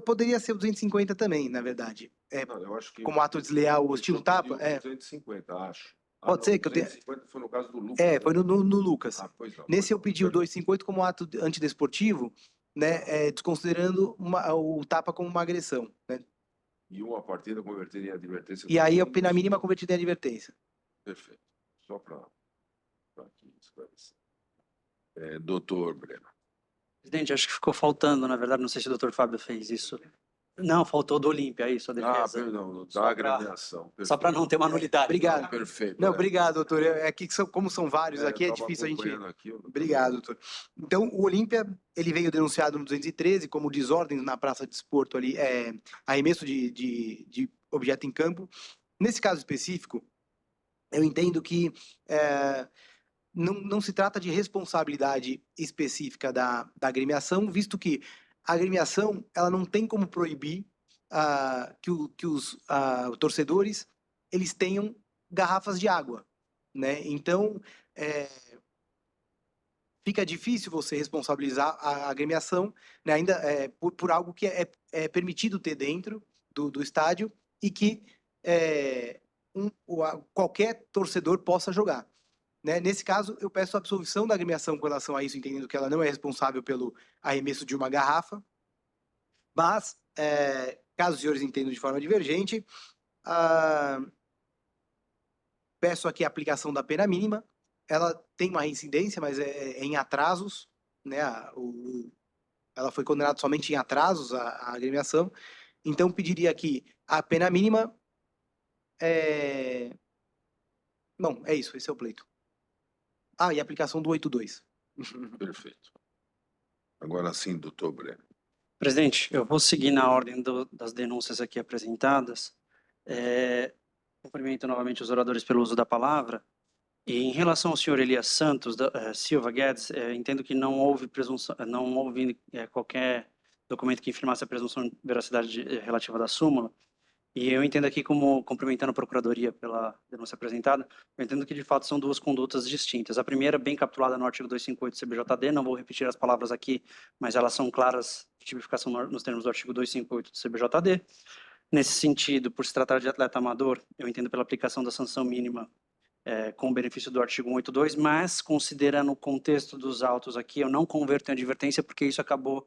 Poderia ser o 250 também, na verdade. Não, eu acho que como ato desleal, hostil, tapa. 250, acho. Pode ser que eu tenha... 250 foi no caso do Lucas. Foi no Lucas. Pois não. Nesse eu pedi o 258 como ato antidesportivo, né, desconsiderando o tapa como uma agressão, né? E uma partida convertida em advertência. E aí a pena mínima convertida em advertência. Perfeito. Só para aqui esclarecer. Doutor Breno. Presidente, acho que ficou faltando, na verdade, não sei se o doutor Fábio fez isso. Não, faltou do Olímpia, isso, a defesa. Perdão, Só da pra- agremiação. Só para não ter uma nulidade. Obrigado. Perfeito. Não, obrigado, doutor. Como são vários aqui, é difícil a gente... Obrigado, doutor. Então, o Olímpia, ele veio denunciado no 213 como desordem na praça de desporto ali, arremesso de objeto em campo. Nesse caso específico, eu entendo que não se trata de responsabilidade específica da agremiação, visto que a agremiação ela não tem como proibir que os torcedores eles tenham garrafas de água, né? Então, fica difícil você responsabilizar a agremiação, né, ainda por algo que é permitido ter dentro do estádio e que qualquer torcedor possa jogar. Né? Nesse caso, eu peço a absolvição da agremiação com relação a isso, entendendo que ela não é responsável pelo arremesso de uma garrafa, mas, caso os senhores entendam de forma divergente, peço aqui a aplicação da pena mínima. Ela tem uma reincidência, mas é em atrasos, né? Ela foi condenada somente em atrasos, a agremiação. Então, pediria aqui a pena mínima. Não, é isso, esse é o pleito. E a aplicação do 82. Perfeito. Agora sim, doutor Breno. Presidente, eu vou seguir na ordem das denúncias aqui apresentadas. Cumprimento novamente os oradores pelo uso da palavra. E em relação ao senhor Elias Santos Silva Guedes, entendo que não houve presunção, não houve qualquer documento que infirmasse a presunção de veracidade relativa da súmula. E eu entendo aqui, como cumprimentando a Procuradoria pela denúncia apresentada, eu entendo que de fato são duas condutas distintas. A primeira, bem capturada no artigo 258 do CBJD, não vou repetir as palavras aqui, mas elas são claras de tipificação nos termos do artigo 258 do CBJD. Nesse sentido, por se tratar de atleta amador, eu entendo pela aplicação da sanção mínima com o benefício do artigo 182, mas considerando o contexto dos autos aqui, eu não converto em advertência, porque isso acabou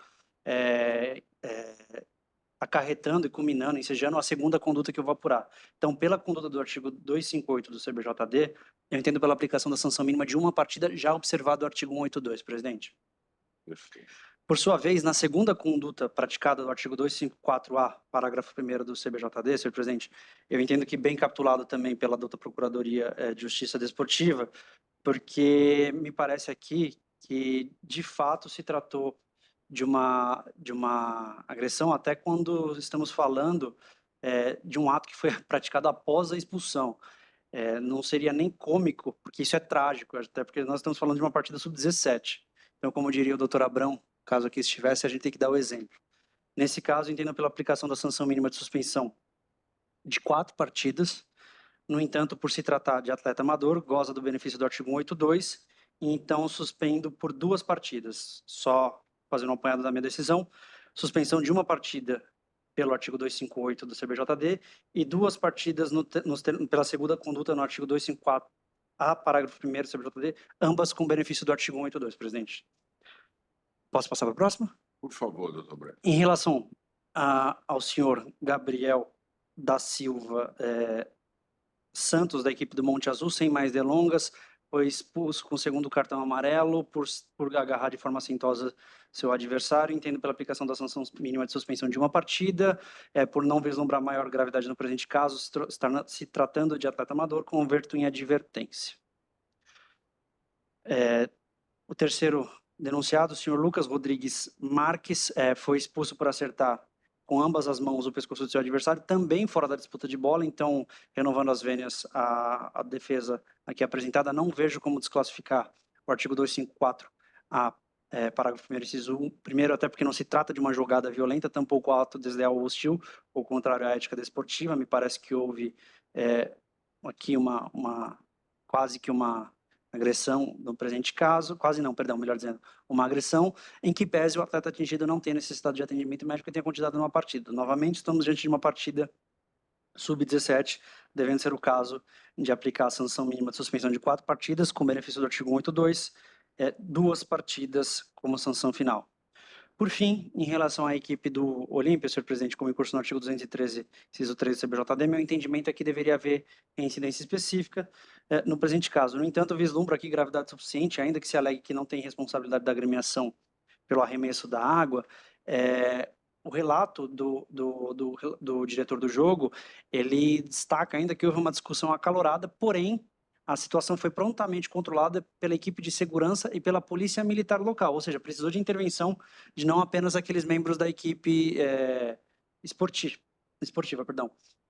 acarretando e culminando, ensejando a segunda conduta que eu vou apurar. Então, pela conduta do artigo 258 do CBJD, eu entendo pela aplicação da sanção mínima de uma partida, já observado o artigo 182, presidente. Perfeito. Por sua vez, na segunda conduta praticada do artigo 254A, parágrafo 1º do CBJD, senhor presidente, eu entendo que bem capitulado também pela douta Procuradoria de Justiça Desportiva, porque me parece aqui que, de fato, se tratou de uma agressão, até quando estamos falando de um ato que foi praticado após a expulsão. Não seria nem cômico, porque isso é trágico, até porque nós estamos falando de uma partida sub-17. Então, como diria o doutor Abrão, caso aqui estivesse, a gente tem que dar o exemplo. Nesse caso, entendo pela aplicação da sanção mínima de suspensão de 4 partidas. No entanto, por se tratar de atleta amador, goza do benefício do artigo 182, e então suspendo por 2 partidas. Só fazendo um apanhado da minha decisão, suspensão de uma partida pelo artigo 258 do CBJD e 2 partidas pela segunda conduta no artigo 254A, parágrafo 1º do CBJD, ambas com benefício do artigo 182, presidente. Posso passar para a próxima? Por favor, doutor Breno. Em relação ao senhor Gabriel da Silva Santos, da equipe do Monte Azul, sem mais delongas, foi expulso com o segundo cartão amarelo por agarrar de forma assintosa seu adversário, entendo pela aplicação da sanção mínima de suspensão de uma partida, por não vislumbrar maior gravidade no presente caso, se tratando de atleta amador, converto em advertência. O terceiro denunciado, o senhor Lucas Rodrigues Marques, foi expulso por acertar com ambas as mãos o pescoço do seu adversário, também fora da disputa de bola, então, renovando as vênias, a defesa aqui apresentada, não vejo como desclassificar o artigo 254, parágrafo 1º, inciso 1, primeiro, até porque não se trata de uma jogada violenta, tampouco ato desleal ou hostil, ou contrário à ética desportiva, me parece que houve aqui quase que uma agressão no presente caso, quase não, perdão, melhor dizendo, uma agressão em que pese o atleta atingido não tenha necessidade de atendimento médico e tenha continuado numa partida. Novamente, estamos diante de uma partida sub-17, devendo ser o caso de aplicar a sanção mínima de suspensão de 4 partidas, com benefício do artigo 182, 2 partidas como sanção final. Por fim, em relação à equipe do Olímpia, senhor presidente, como em curso no artigo 213, inciso 3 do CBJD, meu entendimento é que deveria haver incidência específica no presente caso. No entanto, vislumbro aqui gravidade suficiente, ainda que se alegue que não tem responsabilidade da agremiação pelo arremesso da água, o relato do diretor do jogo, ele destaca ainda que houve uma discussão acalorada, porém, a situação foi prontamente controlada pela equipe de segurança e pela polícia militar local, ou seja, precisou de intervenção de não apenas aqueles membros da equipe esportiva.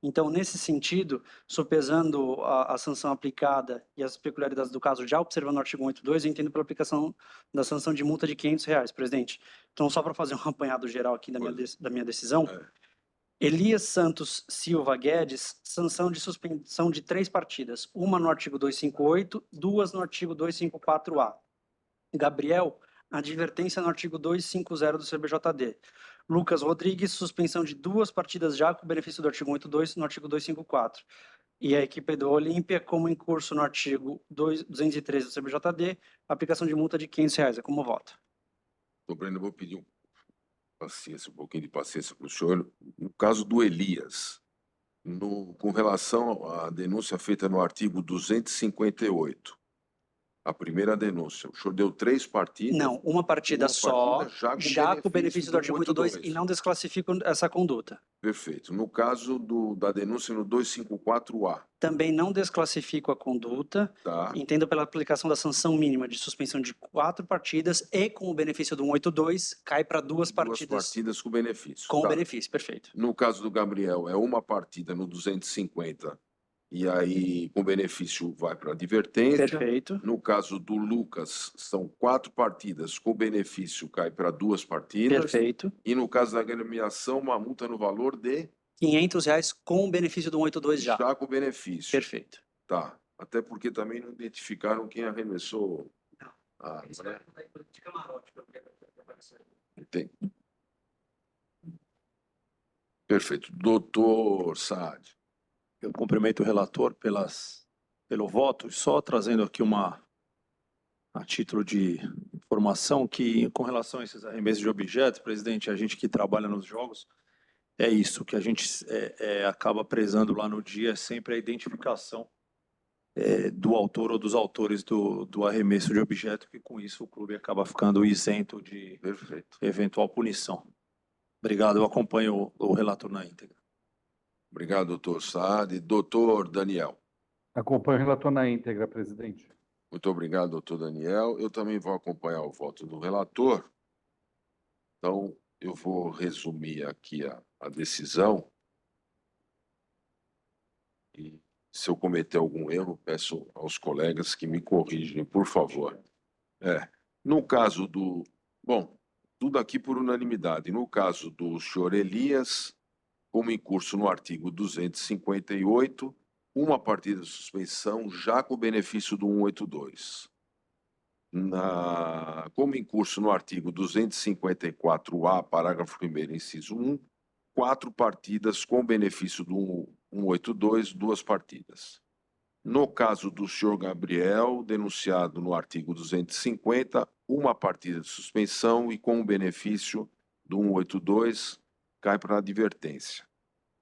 Então, nesse sentido, sopesando a sanção aplicada e as peculiaridades do caso, já observando o artigo 182, eu entendo pela aplicação da sanção de multa de R$500, presidente. Então, só para fazer um apanhado geral aqui da minha decisão, Elias Santos Silva Guedes, sanção de suspensão de 3 partidas, uma no artigo 258, 2 no artigo 254A. Gabriel, advertência no artigo 250 do CBJD. Lucas Rodrigues, suspensão de 2 partidas já com benefício do artigo 182 no artigo 254. E a equipe do Olímpia, como em curso no artigo 213 do CBJD, aplicação de multa de R$500. É como voto. Doutor Breno, eu vou pedir um pouquinho de paciência para o senhor. No caso do Elias, com relação à denúncia feita no artigo 258, A primeira denúncia. O senhor deu 3 partidas. Não, uma partida Uma só, partida já com o benefício do artigo 182. 182 e não desclassifico essa conduta. Perfeito. No caso da denúncia no 254A, Também não desclassifico a conduta, tá? entendo pela aplicação da sanção mínima de suspensão de 4 partidas e com o benefício do 182, cai para 2 Duas partidas partidas com benefício. com o Tá. benefício, perfeito. No caso do Gabriel, é uma partida no 250, e aí com benefício vai para advertência. Perfeito. No caso do Lucas, são 4 partidas, com benefício cai para 2 partidas. Perfeito. E no caso da agremiação, uma multa no valor de R$ 500 com o benefício do 182 já. com benefício. Perfeito. Tá. Até porque também não identificaram quem arremessou a arma, né? Entendi. Perfeito. Doutor Saad. Eu cumprimento o relator pelo voto, e só trazendo aqui a título de informação que, com relação a esses arremessos de objetos, presidente, a gente que trabalha nos jogos, é isso que a gente acaba prezando lá no dia, é sempre a identificação do autor ou dos autores do arremesso de objeto, que com isso o clube acaba ficando isento de Perfeito. eventual punição. Obrigado, eu acompanho o relator na íntegra. Obrigado, doutor Saad. Doutor Daniel. Acompanho o relator na íntegra, presidente. Muito obrigado, doutor Daniel. Eu também vou acompanhar o voto do relator. Então, eu vou resumir aqui a decisão. E se eu cometer algum erro, peço aos colegas que me corrigem, por favor. No caso do... Bom, tudo aqui por unanimidade. No caso do senhor Elias, como em curso no artigo 258, uma partida de suspensão já com o benefício do 182. Como em curso no artigo 254A, parágrafo 1º, inciso 1, 4 partidas com benefício do 182, 2 partidas. No caso do senhor Gabriel, denunciado no artigo 250, uma partida de suspensão e com o benefício do 182, cai para a advertência.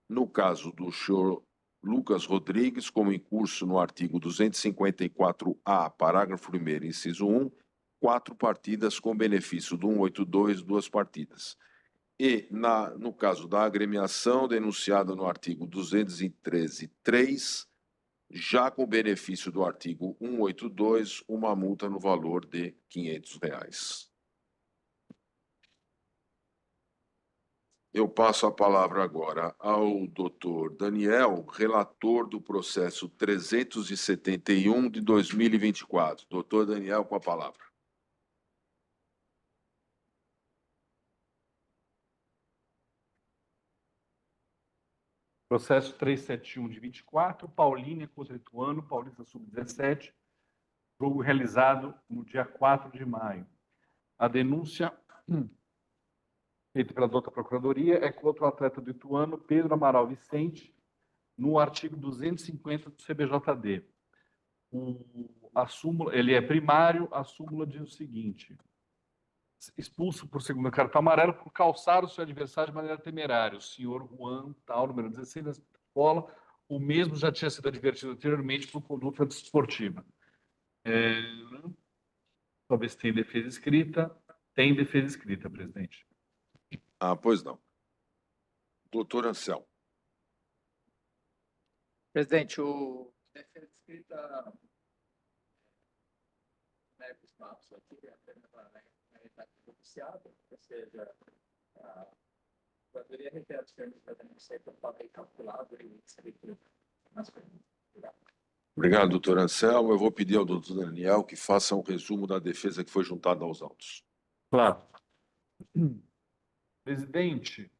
No caso do senhor Lucas Rodrigues, como em curso no artigo 254A, parágrafo 1º, inciso 1, 4 partidas com benefício do 182, 2 partidas. E, no caso da agremiação, denunciada no artigo 213.3, já com benefício do artigo 182, uma multa no valor de R$ 500. Eu passo a palavra agora ao doutor Daniel, relator do processo 371 de 2024. Doutor Daniel, com a palavra. Processo 371 de 24, Paulínia contra Ituano, Paulista Sub-17, jogo realizado no dia 4 de maio. A denúncia feita pela doutora Procuradoria é contra o atleta do Ituano, Pedro Amaral Vicente, no artigo 250 do CBJD. Ele é primário, a súmula diz o seguinte: expulso por segundo cartão amarelo por calçar o seu adversário de maneira temerária. O senhor Juan, tal, número 16 da escola, o mesmo já tinha sido advertido anteriormente por conduta desportiva. Talvez tenha defesa escrita. Tem defesa escrita, presidente. Pois não. Doutor Anselmo. Presidente, o defesa escrita os mapas aqui, ou seja, a Procuradoria requer os termos da denúncia para bem calculado e escrito nas perguntas. Obrigado, doutor Anselmo. Eu vou pedir ao doutor Daniel que faça um resumo da defesa que foi juntada aos autos. Claro. Presidente,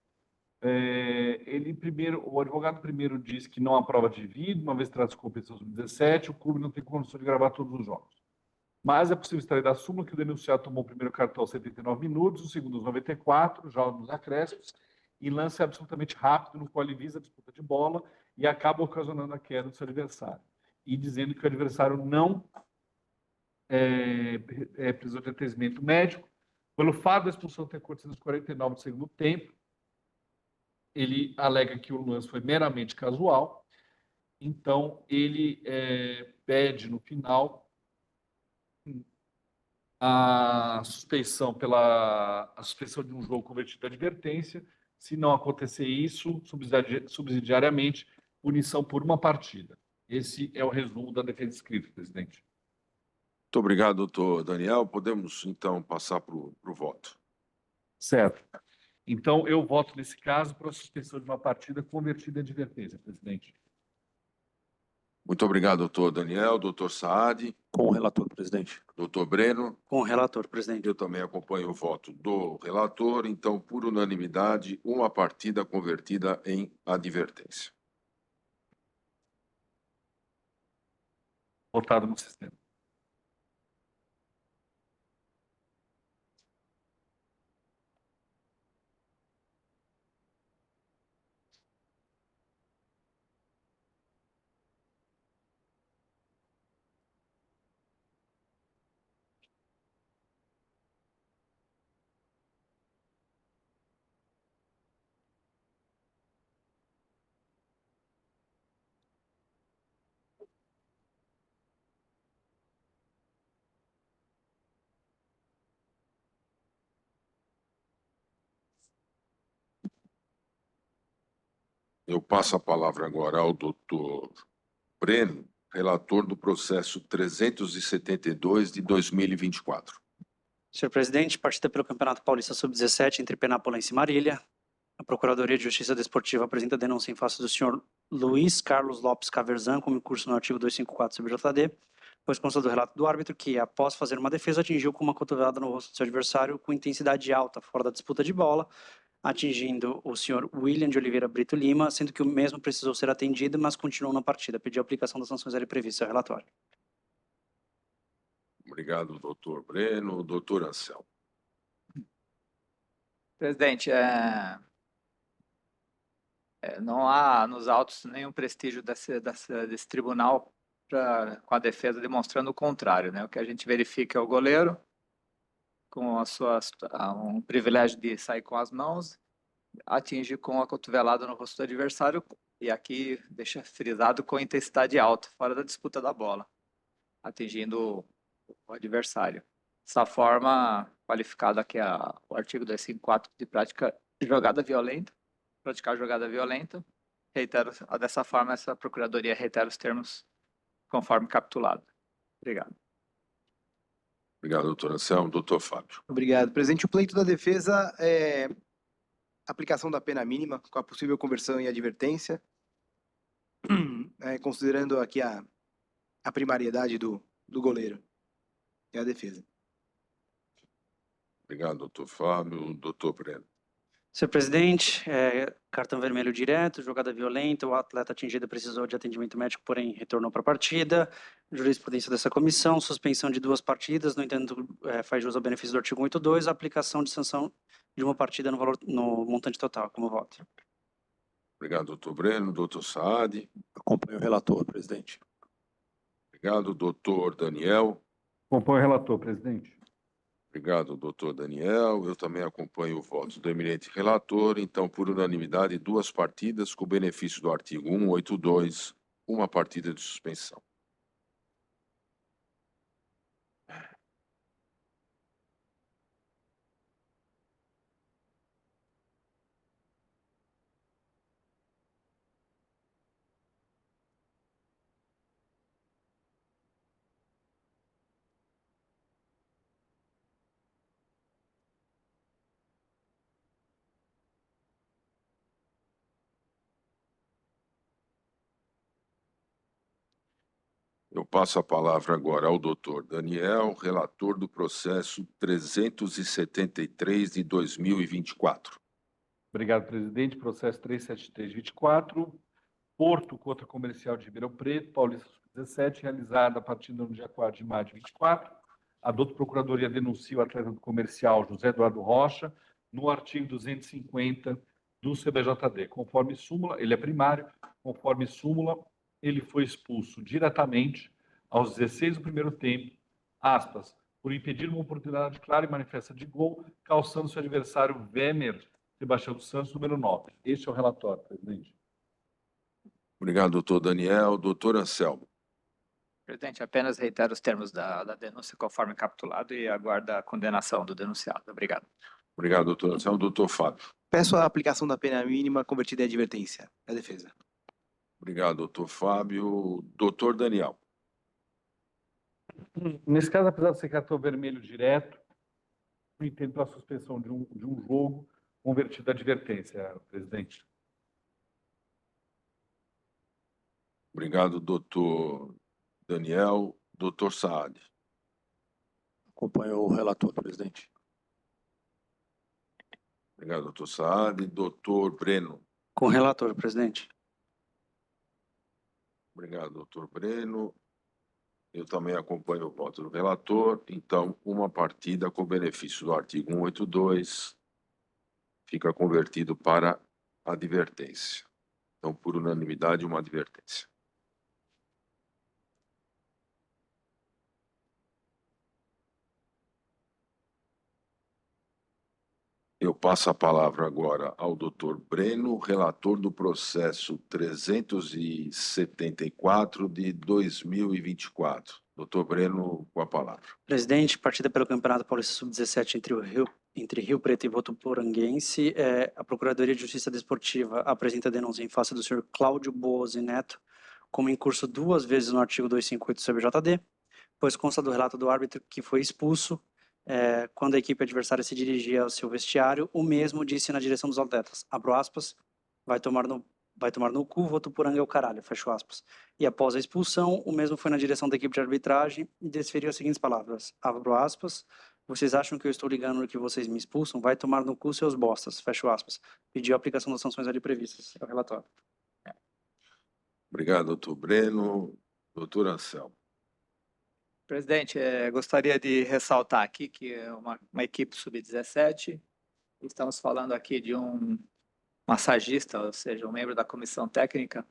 o advogado primeiro diz que não há prova de vida, uma vez traz competição sub-17, o clube não tem condição de gravar todos os jogos. Mas é possível extrair da súmula que o denunciado tomou o primeiro cartão aos 79 minutos, o segundo aos 94, já nos acréscimos, e lance absolutamente rápido, no qual ele visa a disputa de bola e acaba ocasionando a queda do seu adversário. E dizendo que o adversário não precisou de atendimento médico. Pelo fato da expulsão ter acontecido nos 49 do segundo tempo, ele alega que o lance foi meramente casual. Então, ele pede no final a suspeição a suspensão de um jogo convertido em advertência. Se não acontecer isso, subsidiariamente, punição por uma partida. Esse é o resumo da defesa escrita, presidente. Muito obrigado, doutor Daniel. Podemos, então, passar para o voto. Certo. Então, eu voto nesse caso para a suspensão de uma partida convertida em advertência, presidente. Muito obrigado, doutor Daniel. Doutor Saad, Com o relator, presidente. doutor Breno. Com o relator, presidente. Eu também acompanho o voto do relator. Então, por unanimidade, uma partida convertida em advertência. Votado no sistema. Eu passo a palavra agora ao doutor Breno, relator do processo 372 de 2024. Senhor presidente, partida pelo Campeonato Paulista Sub-17 entre Penápolis e Marília. A Procuradoria de Justiça Desportiva apresenta denúncia em face do senhor Luiz Carlos Lopes Caverzan, como incurso no artigo 254 CBJD, pois consta do relato do árbitro que, após fazer uma defesa, atingiu com uma cotovelada no rosto do seu adversário com intensidade alta, fora da disputa de bola, atingindo o senhor William de Oliveira Brito Lima, sendo que o mesmo precisou ser atendido, mas continuou na partida. Pediu a aplicação das sanções ali previstas. Relatório. Obrigado, doutor Breno. Doutor Anselmo. Presidente, não há nos autos nenhum prestígio desse tribunal com a defesa demonstrando o contrário, né? O que a gente verifica é o goleiro com um privilégio de sair com as mãos, atinge com a cotovelada no rosto do adversário e aqui deixa frisado com intensidade alta, fora da disputa da bola, atingindo o adversário. Dessa forma, qualificado aqui o artigo 254 de praticar jogada violenta. Reitero, dessa forma, essa procuradoria reitera os termos conforme capitulado. Obrigado. Obrigado, doutor Anselmo. Doutor Fábio. Obrigado, presidente. O pleito da defesa é aplicação da pena mínima com a possível conversão em advertência, considerando aqui a primariedade do goleiro. É a defesa. Obrigado, doutor Fábio. Doutor Breno. Senhor presidente, cartão vermelho direto, jogada violenta, o atleta atingido precisou de atendimento médico, porém retornou para a partida. Jurisprudência dessa comissão, suspensão de 2 partidas, no entanto, faz jus ao benefício do artigo 182, a aplicação de sanção de uma partida no montante total, como voto. Obrigado, doutor Breno. Doutor Saad. Acompanho o relator, presidente. Obrigado, doutor Daniel. Acompanho o relator, presidente. Obrigado, doutor Daniel. Eu também acompanho o voto do eminente relator. Então, por unanimidade, 2 partidas com benefício do artigo 182, uma partida de suspensão. Eu passo a palavra agora ao doutor Daniel, relator do processo 373 de 2024. Obrigado, presidente. Processo 373-24, Porto contra Comercial de Ribeirão Preto, Paulista Sub-17, realizada a partir do dia 4 de maio de 24. A doutora Procuradoria denuncia o atleta do comercial José Eduardo Rocha no artigo 250 do CBJD. Conforme súmula, ele é primário, conforme súmula, ele foi expulso diretamente aos 16 do primeiro tempo, aspas, por impedir uma oportunidade clara e manifesta de gol, calçando seu adversário Wemer Sebastião dos Santos, número 9. Este é o relatório, presidente. Obrigado, doutor Daniel. Doutor Anselmo. Presidente, apenas reitero os termos da denúncia conforme capitulado e aguardo a condenação do denunciado. Obrigado. Obrigado, doutor Anselmo. Doutor Fábio. Peço a aplicação da pena mínima convertida em advertência. A defesa. Obrigado, doutor Fábio. Doutor Daniel. Nesse caso, apesar de ser cartão vermelho direto, eu entendo pela suspensão de um jogo convertido a advertência, presidente. Obrigado, doutor Daniel. Doutor Saad. Acompanho o relator, presidente. Obrigado, doutor Saad. Doutor Breno. Com o relator, presidente. Obrigado, doutor Breno. Eu também acompanho o voto do relator. Então, uma partida com benefício do artigo 182 fica convertido para advertência. Então, por unanimidade, uma advertência. Eu passo a palavra agora ao doutor Breno, relator do processo 374 de 2024. Doutor Breno, com a palavra. Presidente, partida pelo Campeonato Paulista Sub-17 entre Rio Preto e Votuporanguense, a Procuradoria de Justiça Desportiva apresenta denúncia em face do senhor Cláudio Boazzi Neto, como em curso 2 vezes no artigo 258 do CBJD, pois consta do relato do árbitro que foi expulso quando a equipe adversária se dirigia ao seu vestiário, o mesmo disse na direção dos atletas, abro aspas, vai tomar no cu, Votuporanga é o caralho, fecho aspas. E após a expulsão, o mesmo foi na direção da equipe de arbitragem e desferiu as seguintes palavras, abro aspas, vocês acham que eu estou ligando que vocês me expulsam? Vai tomar no cu seus bostas, fecho aspas. Pediu a aplicação das sanções ali previstas, é o relatório. Obrigado, doutor Breno. Doutor Anselmo. Presidente, gostaria de ressaltar aqui que é uma equipe sub-17. Estamos falando aqui de um massagista, ou seja, um membro da comissão técnica,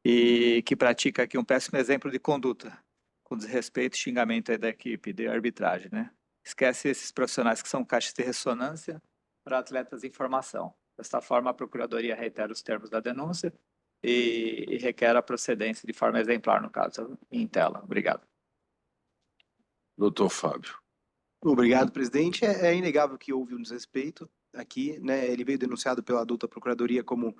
e que pratica aqui um péssimo exemplo de conduta, com desrespeito e xingamento aí da equipe de arbitragem, né? Esquece esses profissionais que são caixas de ressonância para atletas em formação. Desta forma, a Procuradoria reitera os termos da denúncia e requer a procedência de forma exemplar, no caso, em tela. Obrigado. Doutor Fábio. Obrigado, presidente. É inegável que houve um desrespeito aqui, né? Ele veio denunciado pela adulta procuradoria como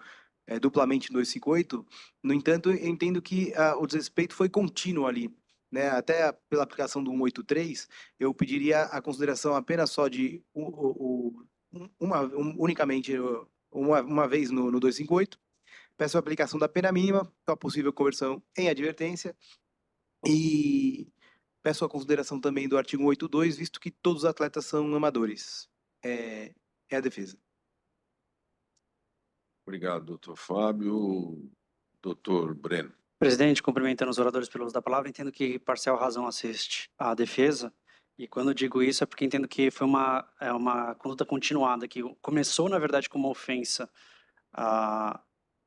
duplamente 258. No entanto, eu entendo que o desrespeito foi contínuo ali, né? Até pela aplicação do 183, eu pediria a consideração apenas só de unicamente uma vez no 258. Peço a aplicação da pena mínima com a possível conversão em advertência e peço a consideração também do artigo 182, visto que todos os atletas são amadores. É a defesa. Obrigado, doutor Fábio. Doutor Breno. Presidente, cumprimentando os oradores pelo uso da palavra, entendo que parcial razão assiste à defesa, e quando digo isso é porque entendo que foi uma conduta continuada, que começou, na verdade, como uma ofensa à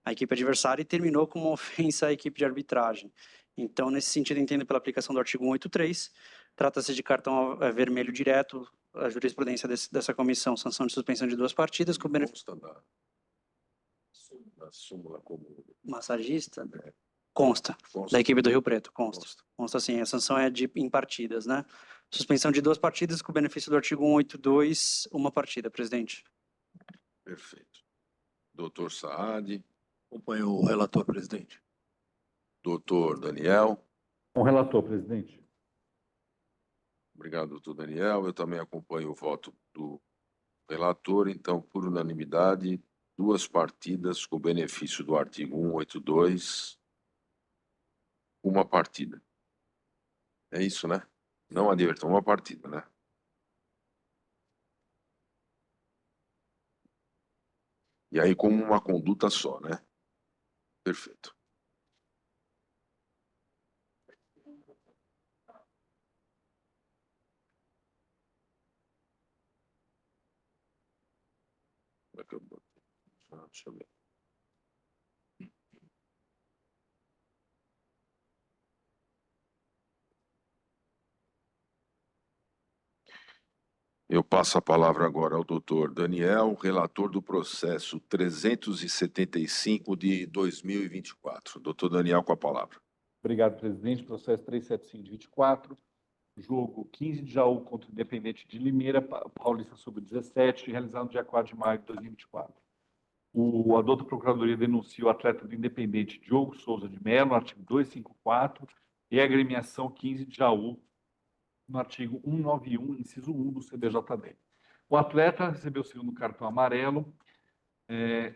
equipe adversária e terminou como uma ofensa à equipe de arbitragem. Então, nesse sentido, entendo pela aplicação do artigo 183, trata-se de cartão vermelho direto, a jurisprudência dessa comissão, sanção de suspensão de 2 partidas, com benefício... Da súmula comum. Massagista? Consta. Da equipe do Rio Preto, consta sim, a sanção é em partidas, né? Suspensão de 2 partidas com benefício do artigo 182, 1 partida, presidente. Perfeito. Doutor Saad. Acompanho o relator, presidente. Doutor Daniel. Com o relator, presidente. Obrigado, doutor Daniel. Eu também acompanho o voto do relator. Então, por unanimidade, 2 partidas com benefício do artigo 182, 1 partida. É isso, né? Não advertão, 1 partida, né? E aí, como uma conduta só, né? Perfeito. Deixa eu ver. Eu passo a palavra agora ao doutor Daniel, relator do processo 375 de 2024. Doutor Daniel, com a palavra. Obrigado, presidente. Processo 37524, jogo 15 de Jaú contra o Independente de Limeira, Paulista Sub-17, realizado no dia 4 de maio de 2024. A douta Procuradoria denuncia o atleta do Independente Diogo Souza de Mello, no artigo 254, e a agremiação 15 de Jaú, no artigo 191, inciso 1 do CBJD. O atleta recebeu o segundo cartão amarelo,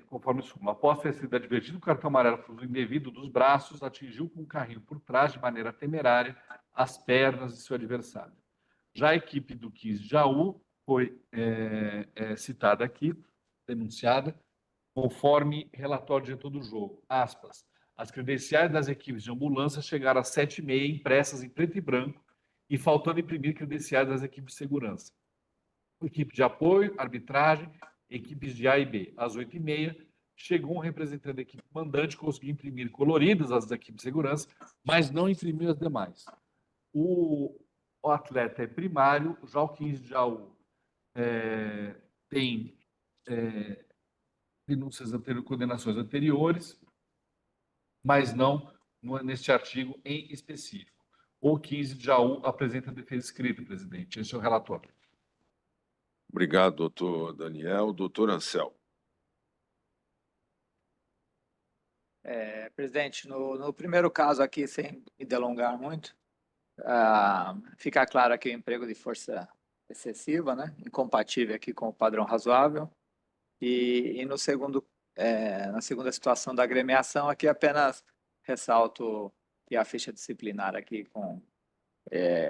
conforme súmula. Após ter sido advertido do cartão amarelo por uso indevido dos braços, atingiu com o carrinho por trás, de maneira temerária, as pernas de seu adversário. Já a equipe do 15 de Jaú foi citada aqui, denunciada, conforme relatório de diretor do jogo. Aspas. As credenciais das equipes de ambulância chegaram às 7h30, impressas em preto e branco, e faltando imprimir credenciais das equipes de segurança. Equipe de apoio, arbitragem, equipes de A e B. Às 8h30, chegou um representante da equipe mandante, conseguiu imprimir coloridas as da equipe de segurança, mas não imprimiu as demais. O atleta é primário, já o 15 de Jaú tem denúncias anteriores, condenações anteriores, mas não neste artigo em específico. O 15 de Jaú apresenta defesa escrita, presidente. Esse é o relatório. Obrigado, doutor Daniel. Doutor Ancel. Presidente, no primeiro caso aqui, sem me delongar muito, fica claro aqui o emprego de força excessiva, né? Incompatível aqui com o padrão razoável. E no segundo, na segunda situação da agremiação, aqui apenas ressalto que a ficha disciplinar aqui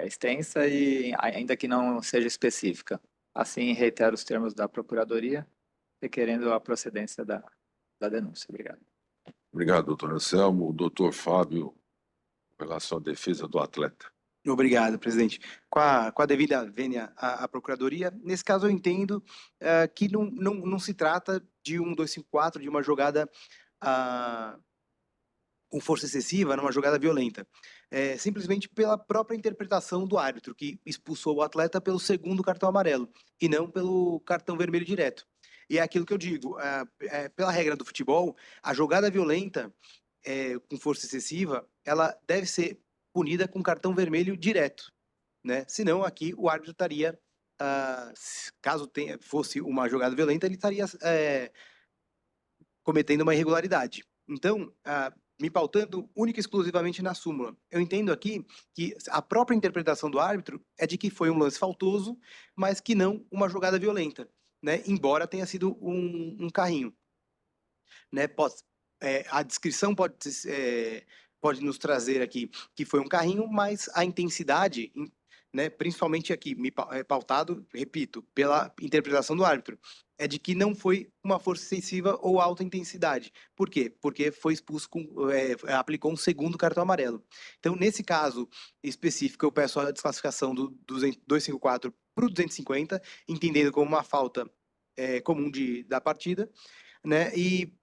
extensa e ainda que não seja específica. Assim, reitero os termos da Procuradoria, requerendo a procedência da denúncia. Obrigado. Obrigado, doutor Anselmo. Doutor Fábio, em relação à defesa do atleta. Obrigado, presidente. Com a devida vênia à Procuradoria, nesse caso eu entendo que não se trata de um 254, de uma jogada com força excessiva, numa jogada violenta. Simplesmente pela própria interpretação do árbitro, que expulsou o atleta pelo segundo cartão amarelo, e não pelo cartão vermelho direto. E é aquilo que eu digo, pela regra do futebol, a jogada violenta com força excessiva, ela deve ser punida com cartão vermelho direto, né? Senão aqui o árbitro estaria, caso fosse uma jogada violenta, ele estaria cometendo uma irregularidade. Então, me pautando única e exclusivamente na súmula, eu entendo aqui que a própria interpretação do árbitro é de que foi um lance faltoso, mas que não uma jogada violenta, né? Embora tenha sido um carrinho, né? A descrição pode nos trazer aqui que foi um carrinho, mas a intensidade, né, principalmente aqui, pautado, repito, pela interpretação do árbitro, é de que não foi uma força excessiva ou alta intensidade. Por quê? Porque foi expulso, aplicou um segundo cartão amarelo. Então, nesse caso específico, eu peço a desclassificação do 254 para o 250, entendendo como uma falta comum da partida, né? E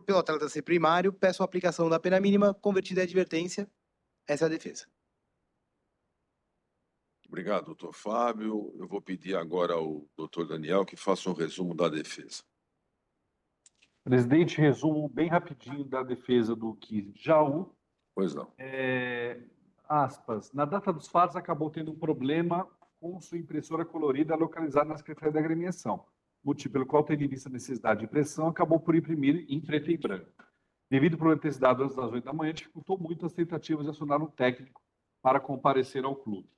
pelo atleta ser primário, peço a aplicação da pena mínima convertida em advertência. Essa é a defesa. Obrigado, doutor Fábio. Eu vou pedir agora ao doutor Daniel que faça um resumo da defesa. Presidente, resumo bem rapidinho da defesa do 15 de Jaú. Pois não. Aspas, na data dos fatos acabou tendo um problema com sua impressora colorida localizada na Secretaria da Agremiação, motivo pelo qual, tendo em vista a necessidade de impressão, acabou por imprimir em preto e branco. Devido ao problema ter sido dado antes das 8 da manhã, dificultou muito as tentativas de acionar um técnico para comparecer ao clube.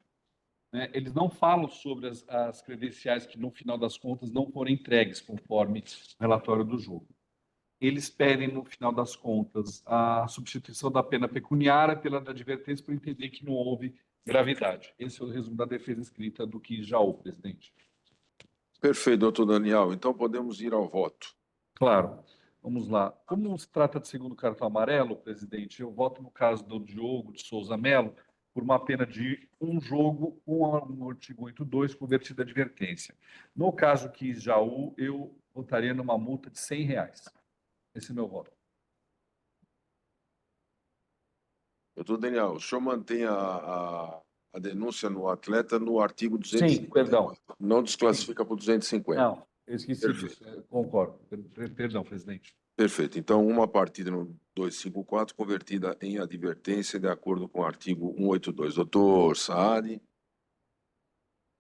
Eles não falam sobre as credenciais que, no final das contas, não foram entregues, conforme o relatório do jogo. Eles pedem, no final das contas, a substituição da pena pecuniária pela da advertência, por entender que não houve gravidade. Esse é o resumo da defesa escrita do 15 de Jaú, presidente. Perfeito, doutor Daniel. Então podemos ir ao voto. Claro. Vamos lá. Como se trata de segundo cartão amarelo, presidente, eu voto no caso do Diogo de Souza Mello por uma pena de um jogo com o artigo 82 convertido a advertência. No caso 15 de Jaú, eu votaria numa multa de R$100. Esse é meu voto. Doutor Daniel, o senhor mantém a denúncia no atleta no artigo 250? Sim, perdão. Não desclassifica para o 250? Não, Eu esqueci Perfeito. disso, concordo. Perdão, presidente. Perfeito. Então, uma partida no 254 convertida em advertência de acordo com o artigo 182. Doutor Saad,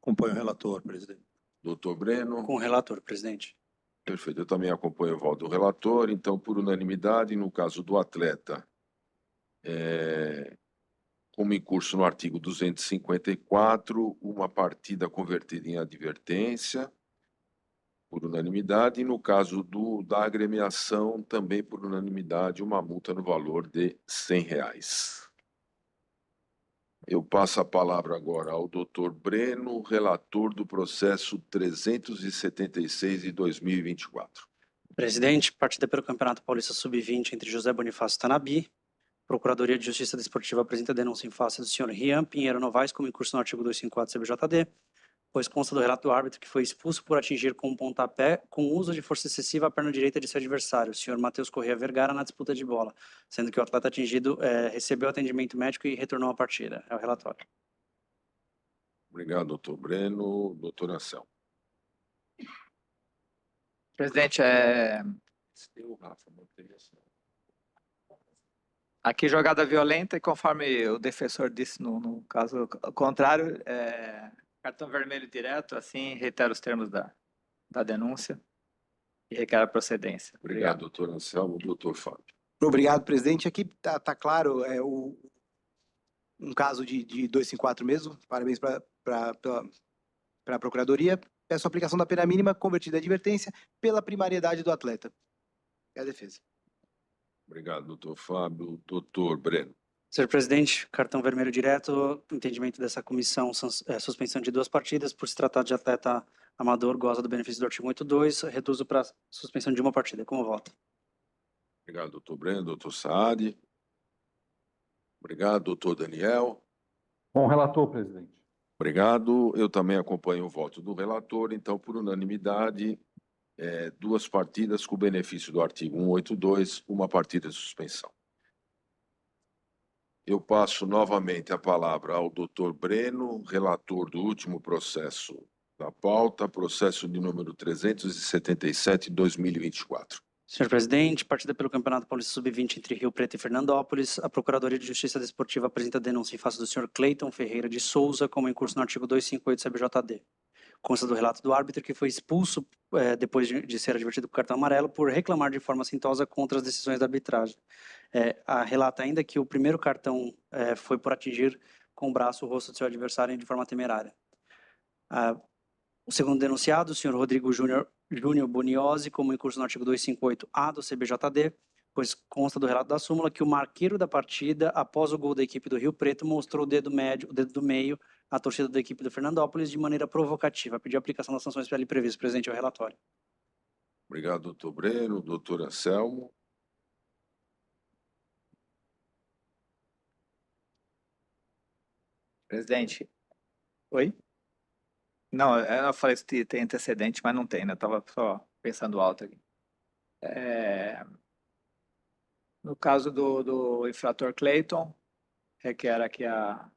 Acompanho o relator, presidente. doutor Breno. Com o relator, presidente. Perfeito. Eu também acompanho o voto do relator. Então, por unanimidade, no caso do atleta, como em curso no artigo 254, uma partida convertida em advertência, por unanimidade, e no caso da agremiação, também por unanimidade, uma multa no valor de R$ 100. Eu passo a palavra agora ao doutor Breno, relator do processo 376 de 2024. Presidente, partida pelo Campeonato Paulista Sub-20 entre José Bonifácio e Tanabi. Procuradoria de Justiça Desportiva apresenta denúncia em face do senhor Rian Pinheiro Novaes, como em curso no artigo 254 CBJD, pois consta do relato do árbitro que foi expulso por atingir com um pontapé com uso de força excessiva a perna direita de seu adversário, o senhor Matheus Corrêa Vergara, na disputa de bola, sendo que o atleta atingido recebeu atendimento médico e retornou à partida. É o relatório. Obrigado, doutor Breno. Doutor Anselmo. Presidente, aqui jogada violenta e conforme o defensor disse no caso contrário, cartão vermelho direto, assim, reitero os termos da denúncia e requer a procedência. Obrigado, doutor Anselmo. Doutor Fábio. Obrigado, presidente. Aqui tá claro, um caso de 254 mesmo. Parabéns para a Procuradoria. Peço a aplicação da pena mínima convertida em advertência pela primariedade do atleta. É a defesa. Obrigado, doutor Fábio. Doutor Breno. Senhor presidente, cartão vermelho direto, entendimento dessa comissão, suspensão de 2 partidas, por se tratar de atleta amador, goza do benefício do artigo 182, reduzo para suspensão de 1 partida. Como voto? Obrigado, doutor Breno. Doutor Saad. Obrigado, doutor Daniel. Com o relator, presidente. Obrigado. Eu também acompanho o voto do relator. Então, por unanimidade, 2 partidas com o benefício do artigo 182, 1 partida de suspensão. Eu passo novamente a palavra ao doutor Breno, relator do último processo da pauta, processo de número 377, 2024. Senhor presidente, partida pelo Campeonato Paulista Sub-20 entre Rio Preto e Fernandópolis, a Procuradoria de Justiça Desportiva apresenta denúncia em face do senhor Cleiton Ferreira de Souza, como em curso no artigo 258 CBJD. Consta do relato do árbitro que foi expulso depois de ser advertido com cartão amarelo por reclamar de forma assintosa contra as decisões da arbitragem. Relata ainda que o primeiro cartão foi por atingir com o braço o rosto do seu adversário de forma temerária. O segundo denunciado, o senhor Rodrigo Júnior Boniosi, como em curso no artigo 258-A do CBJD, pois consta do relato da súmula que o marqueiro da partida, após o gol da equipe do Rio Preto, mostrou o dedo do meio à torcida da equipe do Fernandópolis de maneira provocativa. Pediu a aplicação das sanções ali previstas. Presidente, é o relatório. Obrigado, doutor Breno. Doutor Anselmo. Presidente. Oi? Não, eu falei que tem antecedente, mas não tem, né? Eu estava só pensando alto aqui. No caso do infrator Cleiton, requer aqui a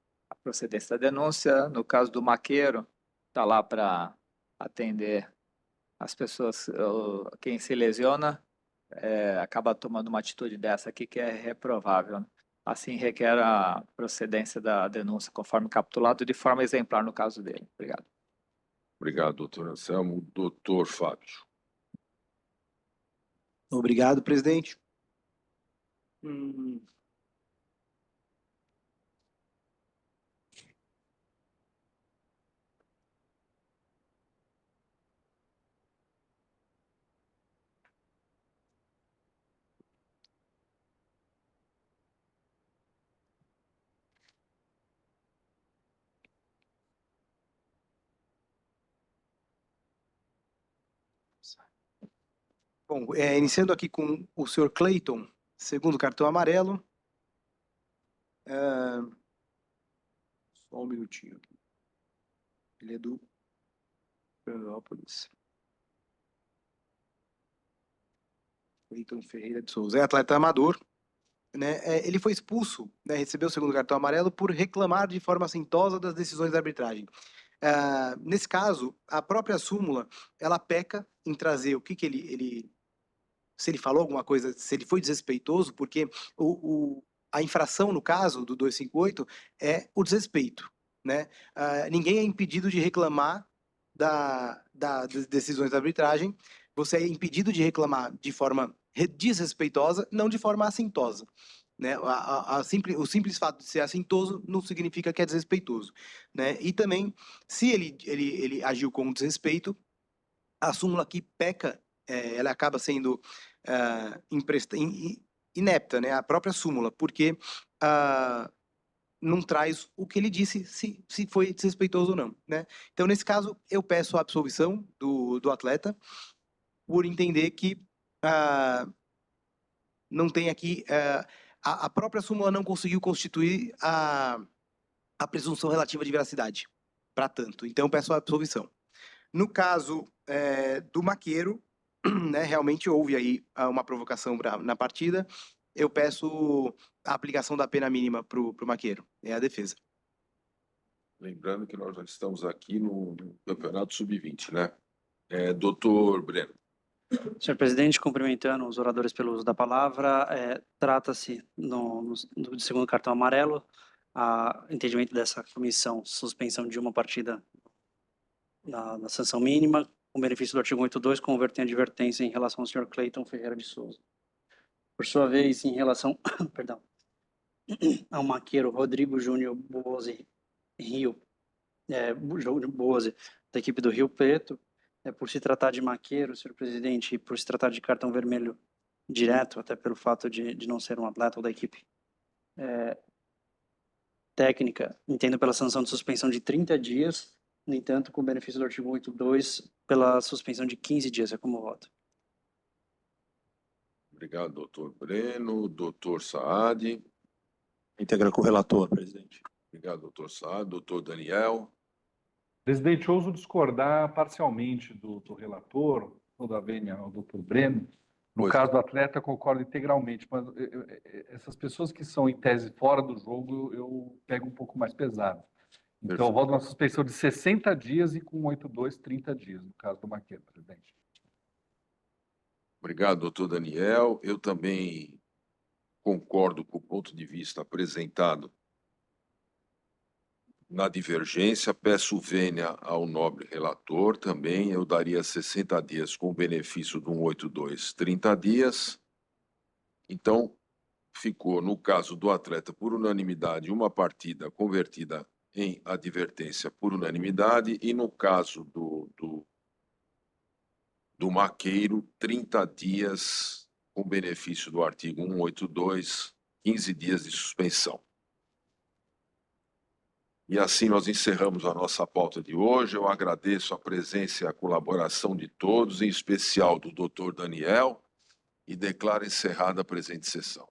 procedência da denúncia. No caso do maqueiro, está lá para atender as pessoas, quem se lesiona, acaba tomando uma atitude dessa aqui que é reprovável. Assim, requer a procedência da denúncia conforme capitulado de forma exemplar no caso dele. Obrigado. Obrigado, doutor Anselmo. Doutor Fábio. Obrigado, presidente. Bom, iniciando aqui com o senhor Cleiton, segundo cartão amarelo. Só um minutinho aqui. Ele é do Fernandópolis. Cleiton Ferreira de Souza. É atleta amador. Né? Ele foi expulso, né? Recebeu o segundo cartão amarelo por reclamar de forma assintosa das decisões da arbitragem. Nesse caso, a própria súmula, ela peca em trazer o que ele se ele falou alguma coisa, se ele foi desrespeitoso, porque a infração, no caso do 258, é o desrespeito, né? Ninguém é impedido de reclamar das decisões da arbitragem, você é impedido de reclamar de forma desrespeitosa, não de forma assintosa. Né? O simples fato de ser assintoso não significa que é desrespeitoso. Né? E também, se ele agiu com desrespeito, a súmula aqui peca, ela acaba sendo inepta, né? A própria súmula, porque não traz o que ele disse, se foi desrespeitoso ou não, né? Então, nesse caso, eu peço a absolvição do atleta por entender que não tem aqui... a própria súmula não conseguiu constituir a presunção relativa de veracidade, para tanto. Então, eu peço a absolvição. No caso do Maqueiro, né, realmente houve aí uma provocação na partida. Eu peço a aplicação da pena mínima para o Maqueiro, é a defesa. Lembrando que nós já estamos aqui no Campeonato Sub-20, né? Doutor Breno. Senhor presidente, cumprimentando os oradores pelo uso da palavra, trata-se no segundo cartão amarelo, entendimento dessa comissão, suspensão de uma partida na sanção mínima, com benefício do artigo 182, converter em advertência em relação ao senhor Cleiton Ferreira de Souza. Por sua vez, em relação perdão, ao maqueiro Rodrigo Júnior Boze Rio, Boze, da equipe do Rio Preto, por se tratar de maqueiro, senhor presidente, e por se tratar de cartão vermelho direto, até pelo fato de não ser um atleta ou da equipe técnica, entendo pela sanção de suspensão de 30 dias, no entanto, com benefício do artigo 182, pela suspensão de 15 dias, é como voto. Obrigado, doutor Breno. Doutor Saad. Íntegra com o relator, presidente. Obrigado, doutor Saad. Doutor Daniel. Presidente, ouso discordar parcialmente do relator, toda a vênia ao doutor Breno. No Pois caso do atleta, concordo integralmente, mas essas pessoas que são, em tese, fora do jogo, eu pego um pouco mais pesado. Então, eu voto uma suspensão de 60 dias e com 8-2, 30 dias, no caso do Maqueiro, presidente. Obrigado, doutor Daniel. Eu também concordo com o ponto de vista apresentado na divergência. Peço vênia ao nobre relator também. Eu daria 60 dias com o benefício do 182, 30 dias. Então, ficou, no caso do atleta, por unanimidade, uma partida convertida em advertência por unanimidade, e no caso do Maqueiro, 30 dias com benefício do artigo 182, 15 dias de suspensão. E assim nós encerramos a nossa pauta de hoje. Eu agradeço a presença e a colaboração de todos, em especial do doutor Daniel, e declaro encerrada a presente sessão.